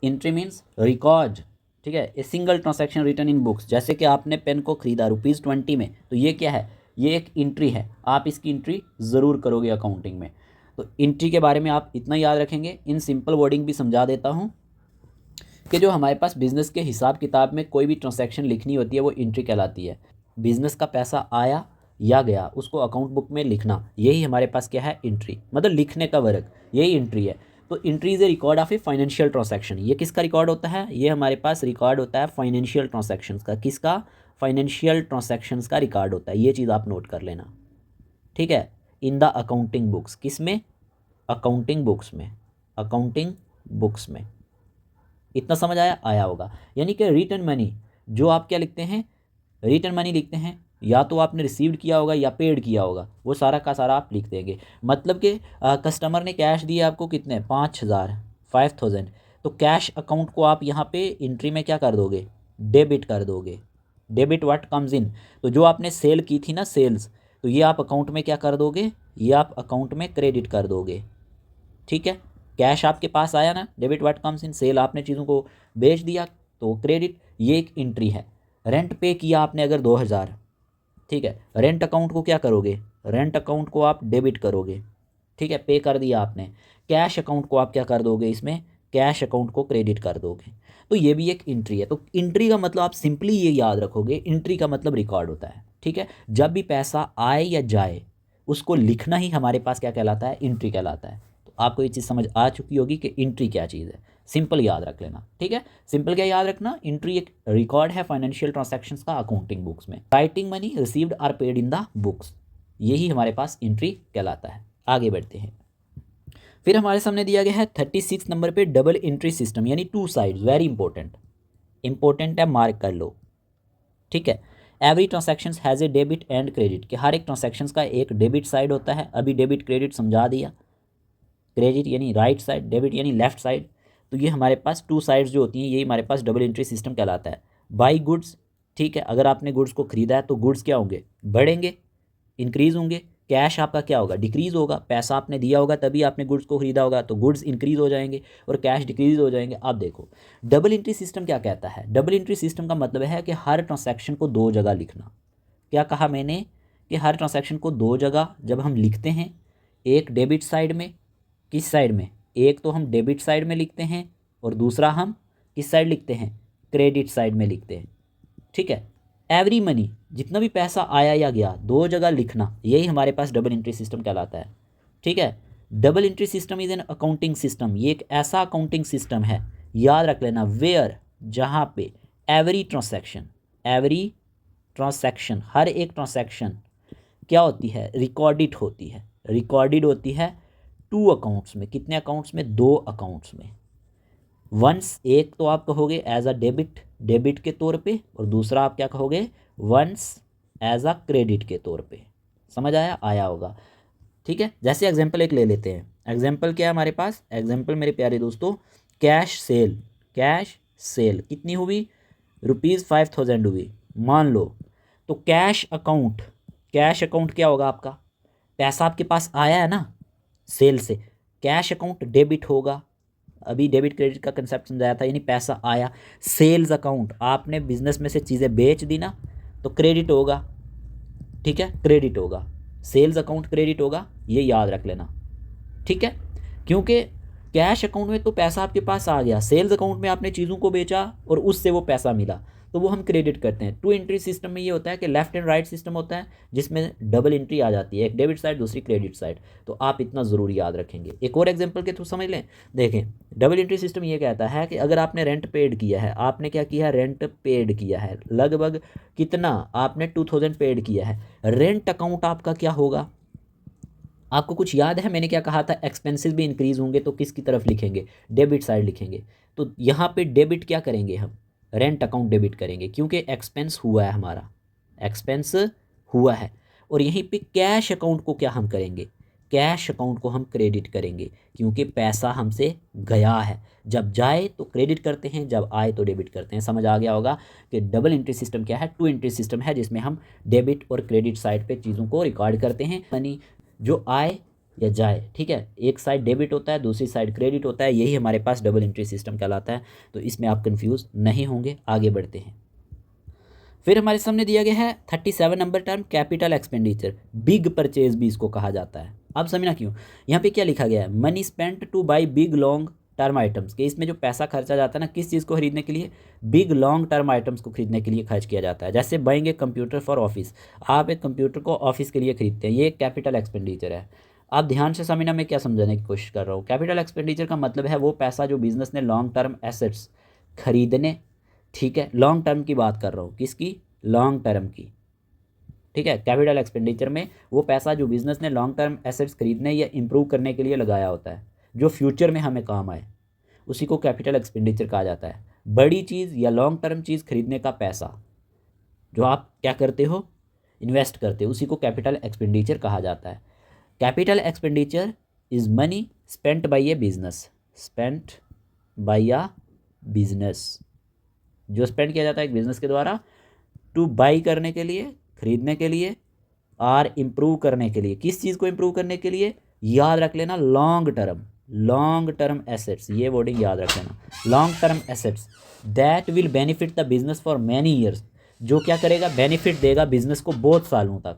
इंट्री मीन्स रिकॉर्ड। ठीक है, a single transaction written in books, जैसे कि आपने पेन को ख़रीदा ₹20 में, तो ये क्या है, ये एक इंट्री है। आप इसकी इंट्री ज़रूर करोगे अकाउंटिंग में। तो इंट्री के बारे में आप इतना याद रखेंगे। इन सिंपल वर्डिंग भी समझा देता हूँ कि जो हमारे पास बिज़नेस के हिसाब किताब में कोई भी ट्रांजैक्शन लिखनी होती है वो इंट्री कहलाती है। बिज़नेस का पैसा आया या गया, उसको अकाउंट बुक में लिखना, यही हमारे पास क्या है, इंट्री। मतलब लिखने का वर्क, यही इंट्री है। तो entry is a record of a financial transaction. ये किसका रिकॉर्ड होता है, ये हमारे पास रिकॉर्ड होता है फाइनेंशियल ट्रांजैक्शंस का। किसका, फाइनेंशियल ट्रांजैक्शंस का रिकॉर्ड होता है। ये चीज़ आप नोट कर लेना, ठीक है। इन द अकाउंटिंग बुक्स, किस में, अकाउंटिंग बुक्स में, अकाउंटिंग बुक्स में। इतना समझ आया होगा। यानी कि रिटर्न मनी, जो आप क्या लिखते हैं, रिटर्न मनी लिखते हैं, या तो आपने रिसीव्ड किया होगा या पेड किया होगा, वो सारा का सारा आप लिख देंगे। मतलब कि कस्टमर ने कैश दिया आपको कितने, 5000, तो कैश अकाउंट को आप यहाँ पे इंट्री में क्या कर दोगे, डेबिट कर दोगे। डेबिट व्हाट कम्स इन, तो जो आपने सेल की थी ना, सेल्स, तो ये आप अकाउंट में क्या कर दोगे, ये आप अकाउंट में क्रेडिट कर दोगे। ठीक है, कैश आपके पास आया ना, debit what comes in, sale आपने चीज़ों को बेच दिया तो क्रेडिट, ये एक इंट्री है। रेंट पे किया आपने अगर 2000, ठीक है, रेंट अकाउंट को क्या करोगे, रेंट अकाउंट को आप डेबिट करोगे। ठीक है, पे कर दिया आपने। कैश अकाउंट को आप क्या कर दोगे, इसमें कैश अकाउंट को क्रेडिट कर दोगे। तो ये भी एक एंट्री है। तो एंट्री का मतलब आप सिंपली ये याद रखोगे, एंट्री का मतलब रिकॉर्ड होता है, ठीक है। जब भी पैसा आए या जाए उसको लिखना ही हमारे पास क्या कहलाता है, एंट्री कहलाता है। तो आपको ये चीज़ समझ आ चुकी होगी कि एंट्री क्या चीज़ है, सिंपल याद रख लेना, ठीक है। सिंपल क्या याद रखना, एंट्री एक रिकॉर्ड है फाइनेंशियल ट्रांजैक्शंस का अकाउंटिंग बुक्स में। Writing money received or paid in the books, यही हमारे पास एंट्री कहलाता है। आगे बढ़ते हैं। फिर हमारे सामने दिया गया है 36 नंबर पे डबल एंट्री सिस्टम, यानी टू साइड्स, वेरी इंपॉर्टेंट है, मार्क कर लो, ठीक है। Every transaction has a debit and credit, कि हर एक ट्रांजैक्शन का एक डेबिट साइड होता है। अभी डेबिट क्रेडिट समझा दिया, क्रेडिट यानी राइट साइड, डेबिट यानी लेफ्ट साइड। तो ये हमारे पास टू साइड्स जो होती हैं, यही हमारे पास डबल एंट्री सिस्टम कहलाता है। बाई गुड्स, ठीक है, अगर आपने गुड्स को खरीदा है तो गुड्स क्या होंगे, बढ़ेंगे, इंक्रीज होंगे। कैश आपका क्या होगा, डिक्रीज होगा। पैसा आपने दिया होगा तभी आपने गुड्स को खरीदा होगा, तो गुड्स इंक्रीज हो जाएंगे और कैश डिक्रीज हो जाएंगे। अब देखो डबल एंट्री सिस्टम क्या कहता है। डबल एंट्री सिस्टम का मतलब है कि हर ट्रांजैक्शन को दो जगह लिखना। क्या कहा मैंने कि हर ट्रांजैक्शन को दो जगह जब हम लिखते हैं, एक डेबिट साइड में, किस साइड में, एक तो हम डेबिट साइड में लिखते हैं और दूसरा हम किस साइड लिखते हैं, क्रेडिट साइड में लिखते हैं, ठीक है। एवरी मनी, जितना भी पैसा आया या गया, दो जगह लिखना, यही हमारे पास डबल एंट्री सिस्टम कहलाता है, ठीक है। Double entry system is an accounting system, ये एक ऐसा अकाउंटिंग सिस्टम है, याद रख लेना, वेयर, जहाँ पे एवरी ट्रांसैक्शन, हर एक ट्रांसैक्शन क्या होती है, रिकॉर्डेड होती है टू अकाउंट्स में। कितने अकाउंट्स में, दो अकाउंट्स में। वंस, एक तो आप कहोगे एज अ डेबिट के तौर पे, और दूसरा आप क्या कहोगे, वंस एज अ क्रेडिट के तौर पे। समझ आया होगा, ठीक है। जैसे एग्जांपल एक ले लेते हैं। एग्जांपल क्या है हमारे पास, एग्जांपल मेरे प्यारे दोस्तों, कैश सेल कितनी हुई, ₹5000 हुई, मान लो। तो कैश अकाउंट क्या होगा आपका, पैसा आपके पास आया है ना सेल से, कैश अकाउंट डेबिट होगा। अभी डेबिट क्रेडिट का कंसेप्ट समझाया था, यानी पैसा आया। सेल्स अकाउंट, आपने बिजनेस में से चीज़ें बेच दी ना, तो क्रेडिट होगा, ठीक है, क्रेडिट होगा। सेल्स अकाउंट क्रेडिट होगा, ये याद रख लेना, ठीक है। क्योंकि कैश अकाउंट में तो पैसा आपके पास आ गया, सेल्स अकाउंट में आपने चीज़ों को बेचा और उससे वो पैसा मिला, तो वो हम क्रेडिट करते हैं। टू एंट्री सिस्टम में ये होता है कि लेफ्ट एंड राइट सिस्टम होता है, जिसमें डबल एंट्री आ जाती है, एक डेबिट साइड दूसरी क्रेडिट साइड। तो आप इतना ज़रूर याद रखेंगे। एक और एग्जांपल के थ्रू समझ लें। देखें, डबल एंट्री सिस्टम ये कहता है कि अगर आपने रेंट पेड किया है, आपने क्या किया है, रेंट पेड किया है, लगभग कितना, आपने 2000 पेड किया है। रेंट अकाउंट आपका क्या होगा, आपको कुछ याद है मैंने क्या कहा था, एक्सपेंसेस भी इंक्रीज होंगे तो किसकी तरफ लिखेंगे, डेबिट साइड लिखेंगे। तो यहाँ पे डेबिट क्या करेंगे हम, रेंट अकाउंट डेबिट करेंगे, क्योंकि एक्सपेंस हुआ है, हमारा एक्सपेंस हुआ है। और यहीं पे कैश अकाउंट को क्या हम करेंगे, कैश अकाउंट को हम क्रेडिट करेंगे, क्योंकि पैसा हमसे गया है। जब जाए तो क्रेडिट करते हैं, जब आए तो डेबिट करते हैं। समझ आ गया होगा कि डबल एंट्री सिस्टम क्या है, टू एंट्री सिस्टम है, जिसमें हम डेबिट और क्रेडिट साइड पे चीज़ों को रिकॉर्ड करते हैं, मनी जो आए या जाए, ठीक है। एक साइड डेबिट होता है, दूसरी साइड क्रेडिट होता है, यही हमारे पास डबल एंट्री सिस्टम कहलाता है। तो इसमें आप कंफ्यूज नहीं होंगे। आगे बढ़ते हैं। फिर हमारे सामने दिया गया है 37 number term, capital expenditure, big purchase भी इसको कहा जाता है। अब समझना क्यों, यहाँ पे क्या लिखा गया है, money spent two by big long term items, के इसमें जो पैसा खर्चा जाता है ना, किस चीज़ को खरीदने के लिए, बिग लॉन्ग टर्म आइटम्स को खरीदने के लिए खर्च किया जाता है। जैसे buying a computer for office, आप एक कंप्यूटर को ऑफिस के लिए खरीदते हैं, ये एक कैपिटल एक्सपेंडिचर है। आप ध्यान से समझना मैं क्या समझाने की कोशिश कर रहा हूँ। कैपिटल एक्सपेंडिचर का मतलब है वो पैसा जो बिजनेस ने लॉन्ग टर्म एसेट्स खरीदने, ठीक है, लॉन्ग टर्म की बात कर रहा हूँ, किसकी, लॉन्ग टर्म की, ठीक है। कैपिटल एक्सपेंडिचर में वो पैसा जो बिजनेस ने लॉन्ग टर्म एसेट्स खरीदने या इंप्रूव करने के लिए लगाया होता है, जो फ्यूचर में हमें काम आए, उसी को कैपिटल एक्सपेंडिचर कहा जाता है। बड़ी चीज़ या लॉन्ग टर्म चीज़ खरीदने का पैसा जो आप क्या करते हो, इन्वेस्ट करते हो, उसी को कैपिटल एक्सपेंडिचर कहा जाता है। Capital expenditure is money spent by A business, जो स्पेंड किया जाता है एक बिजनेस के द्वारा, टू बाई करने के लिए, खरीदने के लिए, और इम्प्रूव करने के लिए। किस चीज़ को इम्प्रूव करने के लिए, याद रख लेना, लॉन्ग टर्म एसेट्स, ये वर्डिंग याद रख लेना, long term assets that will benefit the business for many years, जो क्या करेगा, बेनिफिट देगा बिजनेस को बहुत सालों तक।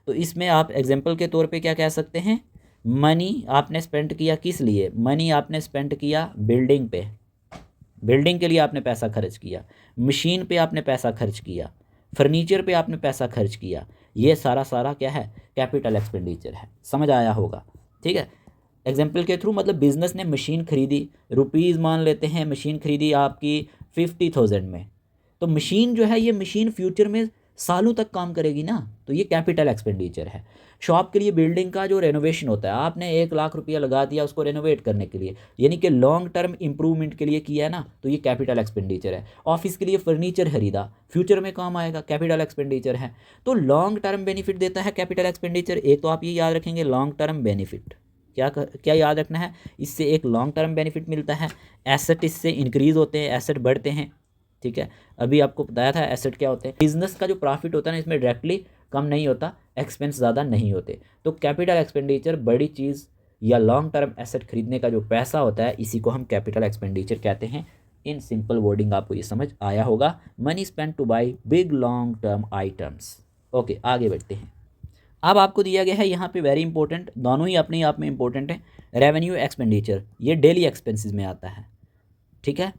तो इसमें आप एग्जाम्पल के तौर पे क्या कह सकते हैं, मनी आपने स्पेंड किया किस लिए? मनी आपने स्पेंड किया बिल्डिंग पे, बिल्डिंग के लिए आपने पैसा खर्च किया, मशीन पे आपने पैसा खर्च किया, फर्नीचर पे आपने पैसा खर्च किया। ये सारा सारा क्या है? कैपिटल एक्सपेंडिचर है। समझ आया होगा, ठीक है। एग्जाम्पल के थ्रू मतलब बिजनेस ने मशीन खरीदी, रुपीज़ मान लेते हैं, मशीन खरीदी आपकी 50,000 में, तो मशीन जो है ये मशीन फ्यूचर में सालों तक काम करेगी ना, तो ये कैपिटल एक्सपेंडिचर है। शॉप के लिए बिल्डिंग का जो रेनोवेशन होता है, आपने 1 लाख रुपया लगा दिया उसको रेनोवेट करने के लिए, यानी कि लॉन्ग टर्म इंप्रूवमेंट के लिए किया है ना, तो ये कैपिटल एक्सपेंडिचर है। ऑफिस के लिए फर्नीचर खरीदा, फ्यूचर में काम आएगा, कैपिटल एक्सपेंडिचर है। तो लॉन्ग टर्म बेनिफिट देता है कैपिटल एक्सपेंडिचर। एक तो आप ये याद रखेंगे लॉन्ग टर्म बेनिफिट, क्या याद रखना है, इससे एक लॉन्ग टर्म बेनिफिट मिलता है। एसेट इससे इंक्रीज़ होते हैं, एसेट बढ़ते हैं, ठीक है। अभी आपको बताया था एसेट क्या होते हैं। बिजनेस का जो प्रॉफिट होता है ना, इसमें डायरेक्टली कम नहीं होता, एक्सपेंस ज़्यादा नहीं होते। तो कैपिटल एक्सपेंडिचर बड़ी चीज़ या लॉन्ग टर्म एसेट खरीदने का जो पैसा होता है, इसी को हम कैपिटल एक्सपेंडिचर कहते हैं। इन सिंपल वर्डिंग आपको ये समझ आया होगा। Money spend two by big long term items. Okay, आगे बढ़ते हैं। अब आपको दिया गया है यहाँ पे वेरी इंपॉर्टेंट, दोनों ही अपने आप में इंपॉर्टेंट है, रेवेन्यू एक्सपेंडिचर। ये डेली एक्सपेंसेस में आता है, ठीक है,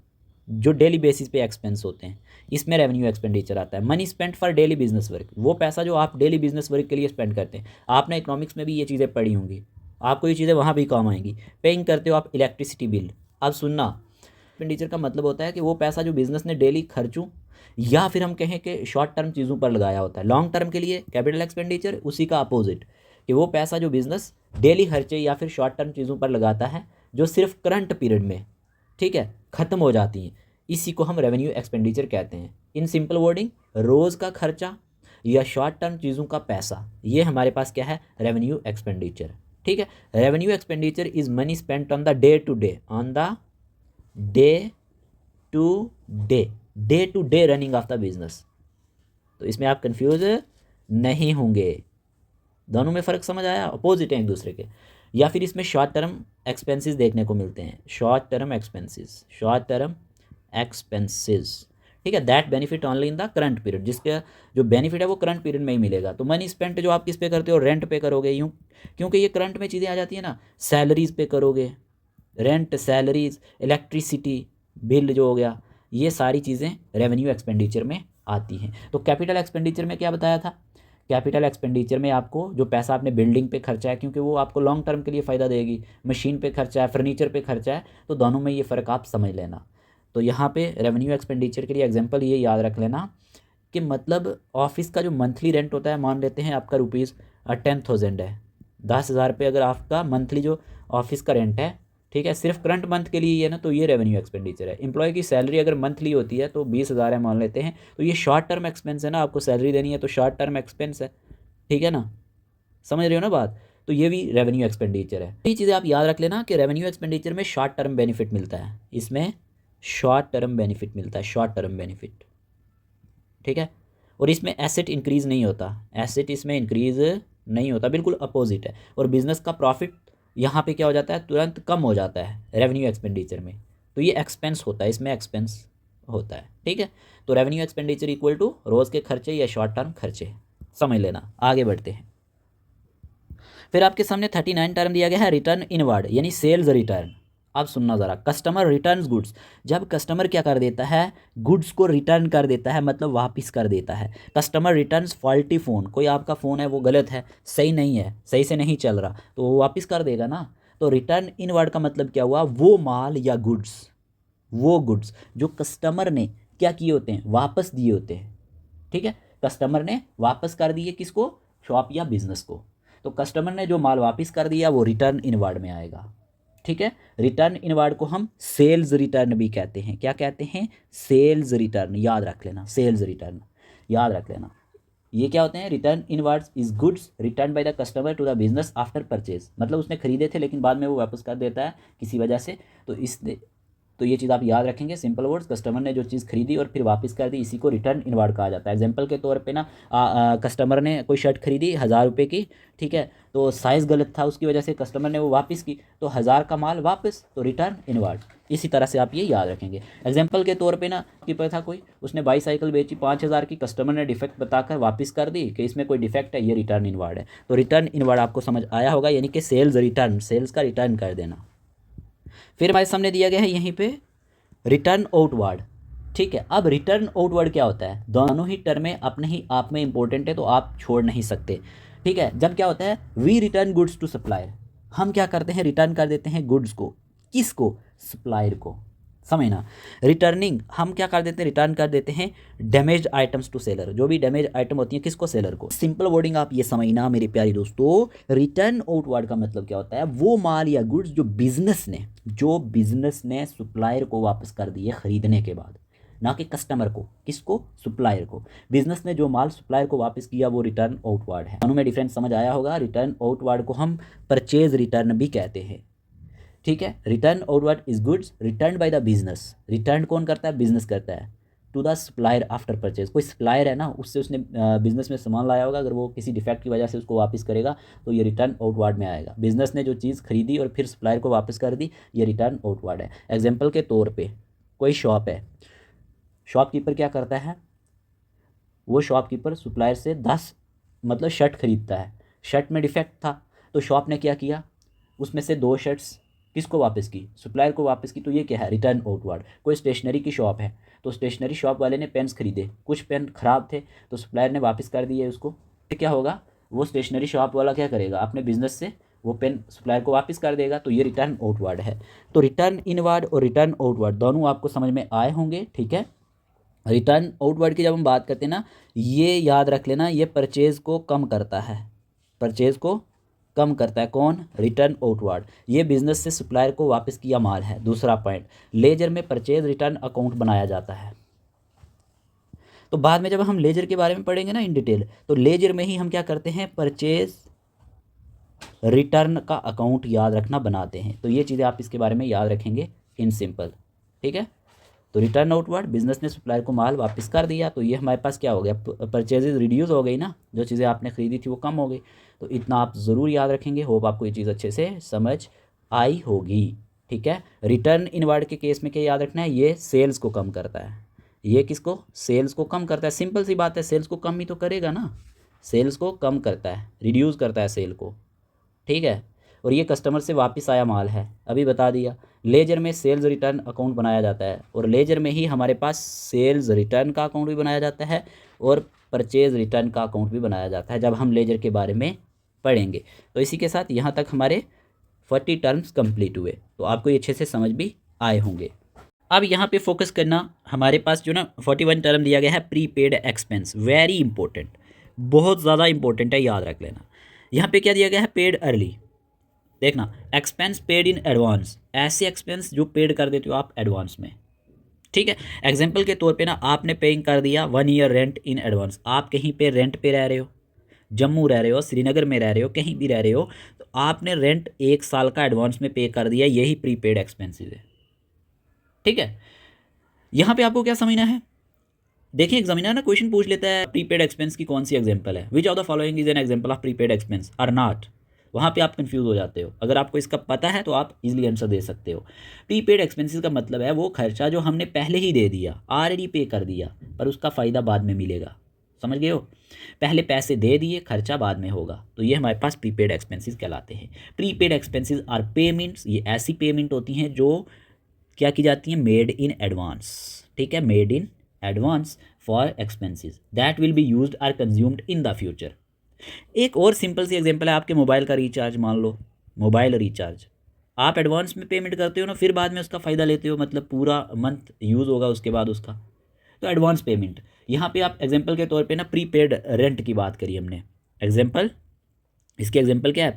जो डेली बेसिस पे एक्सपेंस होते हैं, इसमें रेवेन्यू एक्सपेंडिचर आता है। Money spend for daily business work, वो पैसा जो आप डेली बिजनेस वर्क के लिए स्पेंड करते हैं। आपने इकोनॉमिक्स में भी ये चीज़ें पढ़ी होंगी, आपको ये चीज़ें वहाँ भी काम आएंगी। पेइंग करते हो आप इलेक्ट्रिसिटी बिल। अब सुनना, एक्सपेंडिचर का मतलब होता है कि वो पैसा जो बिजनेस ने डेली खर्चूँ या फिर हम कहें कि शॉर्ट टर्म चीज़ों पर लगाया होता है। लॉन्ग टर्म के लिए कैपिटल एक्सपेंडिचर, उसी का अपोजिट कि वो पैसा जो बिजनेस डेली खर्चे या फिर शॉर्ट टर्म चीज़ों पर लगाता है, जो सिर्फ करंट पीरियड में, ठीक है, ख़त्म हो जाती हैं, इसी को हम रेवेन्यू एक्सपेंडिचर कहते हैं। इन सिंपल वर्डिंग, रोज़ का खर्चा या शॉर्ट टर्म चीज़ों का पैसा, ये हमारे पास क्या है? रेवेन्यू एक्सपेंडिचर, ठीक है। Revenue expenditure is money spent on the day to day, on the day to day running of the business. तो इसमें आप कंफ्यूज नहीं होंगे, दोनों में फ़र्क समझ आया, अपोजिट हैं एक दूसरे के। या फिर इसमें शॉर्ट टर्म एक्सपेंसेस देखने को मिलते हैं, शॉर्ट टर्म एक्सपेंसेस, ठीक है। That benefit only in the current period, जिसका जो बेनिफिट है वो करंट पीरियड में ही मिलेगा। तो मनी स्पेंट जो आप किस पे करते हो? रेंट पे करोगे, यूँ, क्योंकि ये करंट में चीज़ें आ जाती है ना, सैलरीज पे करोगे, रेंट, सैलरीज, इलेक्ट्रिसिटी बिल जो हो गया, ये सारी चीज़ें रेवेन्यू एक्सपेंडिचर में आती हैं। तो कैपिटल एक्सपेंडिचर में क्या बताया था? कैपिटल एक्सपेंडिचर में आपको जो पैसा आपने बिल्डिंग पे खर्चा है, क्योंकि वो आपको लॉन्ग टर्म के लिए फ़ायदा देगी, मशीन पे खर्चा है, फर्नीचर पे खर्चा है, तो दोनों में ये फ़र्क आप समझ लेना। तो यहाँ पे रेवेन्यू एक्सपेंडिचर के लिए एग्जांपल ये याद रख लेना कि मतलब ऑफिस का जो मंथली रेंट होता है, मान लेते हैं आपका ₹10,000 है, 10,000 रुपये अगर आपका मंथली जो ऑफिस का रेंट है, ठीक है, सिर्फ करंट मंथ के लिए है ना, तो ये रेवेन्यू एक्सपेंडिचर है। एम्प्लॉय की सैलरी अगर मंथली होती है तो 20,000 है मान लेते हैं, तो ये शॉर्ट टर्म एक्सपेंस है ना, आपको सैलरी देनी है तो शॉर्ट टर्म एक्सपेंस है, ठीक है ना, समझ रहे हो ना बात। तो ये भी रेवेन्यू एक्सपेंडिचर है। ये चीज़ें आप याद रख लेना कि रेवेन्यू एक्सपेंडिचर में शॉर्ट टर्म बेनिफिट मिलता है, इसमें शॉर्ट टर्म बेनिफिट मिलता है, शॉर्ट टर्म बेनिफिट, ठीक है। और इसमें एसेट इंक्रीज़ नहीं होता, एसेट इसमें इंक्रीज़ नहीं होता, बिल्कुल अपोजिट है। और बिजनेस का प्रॉफिट यहाँ पे क्या हो जाता है? तुरंत कम हो जाता है रेवेन्यू एक्सपेंडिचर में। तो ये एक्सपेंस होता है, इसमें एक्सपेंस होता है, ठीक है। तो रेवेन्यू एक्सपेंडिचर इक्वल टू रोज़ के खर्चे या शॉर्ट टर्म खर्चे, समझ लेना। आगे बढ़ते हैं। फिर आपके सामने 39 टर्म दिया गया है, रिटर्न इनवर्ड यानी सेल्स रिटर्न। अब सुनना ज़रा, कस्टमर रिटर्न्स गुड्स, जब कस्टमर क्या कर देता है? गुड्स को रिटर्न कर देता है, मतलब वापस कर देता है। कस्टमर रिटर्न्स फॉल्टी फ़ोन, कोई आपका फ़ोन है वो गलत है, सही नहीं है, सही से नहीं चल रहा, तो वो वापस कर देगा ना। तो रिटर्न इनवर्ड का मतलब क्या हुआ? वो माल या गुड्स, वो गुड्स जो कस्टमर ने क्या किए होते हैं? वापस दिए होते हैं, ठीक है। कस्टमर ने वापस कर दिए, किसको? शॉप या बिजनेस को। तो कस्टमर ने जो माल वापस कर दिया वो रिटर्न इनवर्ड में आएगा, ठीक है। रिटर्न इनवर्ड को हम सेल्स रिटर्न भी कहते हैं। क्या कहते हैं? सेल्स रिटर्न, याद रख लेना, सेल्स रिटर्न याद रख लेना। ये क्या होते हैं? Return inwards is goods return by the customer to the business after purchase, मतलब उसने खरीदे थे लेकिन बाद में वो वापस कर देता है किसी वजह से। तो ये चीज़ आप याद रखेंगे, सिंपल वर्ड्स, कस्टमर ने जो चीज़ खरीदी और फिर वापस कर दी, इसी को रिटर्न इनवर्ड कहा जाता है। एग्जांपल के तौर पे ना, कस्टमर ने कोई शर्ट खरीदी 1,000 रुपये की, ठीक है, तो साइज़ गलत था, उसकी वजह से कस्टमर ने वो वापस की, तो 1,000 का माल वापस, तो रिटर्न इनवर्ड। इसी तरह से आप ये याद रखेंगे। एग्जाम्पल के तौर पे ना कीपर था कोई, उसने बाईसाइकिल बेची 5,000 की, कस्टमर ने डिफेक्ट बताकर वापस कर दी कि इसमें कोई डिफेक्ट है, ये रिटर्न इनवार्ड है। तो रिटर्न इनवार्ड आपको समझ आया होगा, यानी कि सेल्स रिटर्न, सेल्स का रिटर्न कर देना। फिर हमारे सामने दिया गया है यहीं पे रिटर्न आउटवर्ड। ठीक है, अब रिटर्न आउटवर्ड क्या होता है, दोनों ही टर्में अपने ही आप में इंपॉर्टेंट है, तो आप छोड़ नहीं सकते। ठीक है, जब क्या होता है we return goods to supplier, हम क्या करते हैं रिटर्न कर देते हैं गुड्स को, किसको, सप्लायर को, समझना। रिटर्निंग हम क्या कर देते हैं, रिटर्न कर देते हैं डैमेज्ड आइटम्स टू सेलर, जो भी डैमेज आइटम होती है किसको, सेलर को। सिंपल वर्डिंग आप ये समझना मेरे प्यारे दोस्तों, रिटर्न आउटवर्ड का मतलब क्या होता है, वो माल या गुड्स जो बिजनेस ने सप्लायर को वापस कर दिए खरीदने के बाद, ना कि कस्टमर को, किसको, सप्लायर को। बिजनेस ने जो माल सप्लायर को वापस किया वो रिटर्न आउटवर्ड है। दोनों में डिफरेंस समझ आया होगा। रिटर्न आउटवर्ड को हम परचेज रिटर्न भी कहते हैं। ठीक है, return outward is goods return by the business, return कौन करता है, बिजनेस करता है, to the supplier after purchase. कोई सप्लायर है ना, उससे उसने बिजनेस में सामान लाया होगा, अगर वो किसी डिफेक्ट की वजह से उसको वापस करेगा तो ये रिटर्न आउटवर्ड में आएगा। बिजनेस ने जो चीज़ खरीदी और फिर सप्लायर को वापस कर दी, ये रिटर्न आउटवर्ड है। एग्जाम्पल के तौर पर कोई शॉप है, शॉपकीपर क्या करता है, वो शॉपकीपर सप्लायर से 10 मतलब शर्ट खरीदता है, शर्ट में डिफेक्ट था तो शॉप ने क्या किया, उसमें से 2 शर्ट्स किसको वापस की, सप्लायर को वापस की, तो ये क्या है, रिटर्न आउटवर्ड। कोई स्टेशनरी की शॉप है तो स्टेशनरी शॉप वाले ने पेन्स खरीदे, कुछ पेन ख़राब थे तो सप्लायर ने वापस कर दिए उसको, फिर क्या होगा, वो स्टेशनरी शॉप वाला क्या करेगा, अपने बिजनेस से वो पेन सप्लायर को वापस कर देगा, तो ये रिटर्न आउटवर्ड है। तो रिटर्न इनवर्ड और रिटर्न आउटवर्ड दोनों आपको समझ में आए होंगे। ठीक है, रिटर्न आउटवर्ड की जब हम बात करते हैं ना, ये याद रख लेना, ये परचेज़ को कम करता है, परचेज़ को कम करता है कौन, रिटर्न आउटवर्ड। ये बिजनेस से सप्लायर को वापस किया माल है। दूसरा पॉइंट, लेजर में परचेज रिटर्न अकाउंट बनाया जाता है। तो बाद में जब हम लेजर के बारे में पढ़ेंगे ना इन डिटेल, तो लेजर में ही हम क्या करते हैं, परचेज रिटर्न का अकाउंट याद रखना बनाते हैं। तो ये चीज़ें आप इसके बारे में याद रखेंगे इन सिंपल। ठीक है, तो रिटर्न आउटवर्ड, बिजनेस ने सप्लायर को माल वापस कर दिया, तो ये हमारे पास क्या हो गया, परचेजेज रिड्यूस हो गई ना, जो चीज़ें आपने खरीदी थी वो कम हो गई। तो इतना आप ज़रूर याद रखेंगे। होप आपको ये चीज़ अच्छे से समझ आई होगी। ठीक है, रिटर्न इनवर्ड के केस में क्या याद रखना है, ये सेल्स को कम करता है। ये किसको, सेल्स को कम करता है। सिंपल सी बात है, सेल्स को कम ही तो करेगा ना, सेल्स को कम करता है, रिड्यूस करता है सेल को। ठीक है, और ये कस्टमर से वापस आया माल है, अभी बता दिया। लेजर में सेल्स रिटर्न अकाउंट बनाया जाता है, और लेजर में ही हमारे पास सेल्स रिटर्न का अकाउंट भी बनाया जाता है और परचेज रिटर्न का अकाउंट भी बनाया जाता है, जब हम लेजर के बारे में पढ़ेंगे। तो इसी के साथ यहाँ तक हमारे 40 टर्म्स कंप्लीट हुए, तो आपको ये अच्छे से समझ भी आए होंगे। अब यहाँ पे फोकस करना, हमारे पास जो ना 41 टर्म दिया गया है, प्रीपेड एक्सपेंस, वेरी इंपॉर्टेंट, बहुत ज़्यादा इंपॉर्टेंट है, याद रख लेना। यहाँ पे क्या दिया गया है, पेड अर्ली। देखना, एक्सपेंस पेड इन एडवांस, ऐसे एक्सपेंस जो पेड कर देते हो आप एडवांस में। ठीक है, एग्जांपल के तौर पे ना, आपने पेइंग कर दिया 1 ईयर रेंट इन एडवांस। आप कहीं पे रेंट पे रह रहे हो, जम्मू रह रहे हो, श्रीनगर में रह रहे हो, कहीं भी रह रहे हो, तो आपने रेंट 1 साल का एडवांस में पे कर दिया, यही प्रीपेड एक्सपेंसेस है। ठीक है, यहाँ पे आपको क्या समझना है, देखिए एग्जामिनर ना क्वेश्चन पूछ लेता है प्रीपेड एक्सपेंस की कौन सी एग्जांपल है, which of the following is an example of prepaid expense or not. वहाँ पे आप कंफ्यूज हो जाते हो। अगर आपको इसका पता है तो आप इजीली आंसर दे सकते हो। प्रीपेड एक्सपेंसेस का मतलब है वो खर्चा जो हमने पहले ही दे दिया, ऑलरेडी पे कर दिया, पर उसका फ़ायदा बाद में मिलेगा। समझ गए हो, पहले पैसे दे दिए, खर्चा बाद में होगा, तो ये हमारे पास प्रीपेड एक्सपेंसेस कहलाते हैं। प्रीपेड एक्सपेंसेस आर पेमेंट्स, ये ऐसी पेमेंट होती हैं जो क्या की जाती हैं, मेड इन एडवांस। ठीक है, made in advance for expenses that will be used or consumed in the future. एक और सिंपल सी एग्जांपल है, आपके मोबाइल का रिचार्ज मान लो, मोबाइल रिचार्ज आप एडवांस में पेमेंट करते हो ना, फिर बाद में उसका फ़ायदा लेते हो, मतलब पूरा मंथ यूज़ होगा उसके बाद उसका, तो एडवांस पेमेंट। यहाँ पे आप एग्जांपल के तौर पे ना प्रीपेड रेंट की बात करी हमने, एग्जांपल, इसके एग्जांपल क्या है,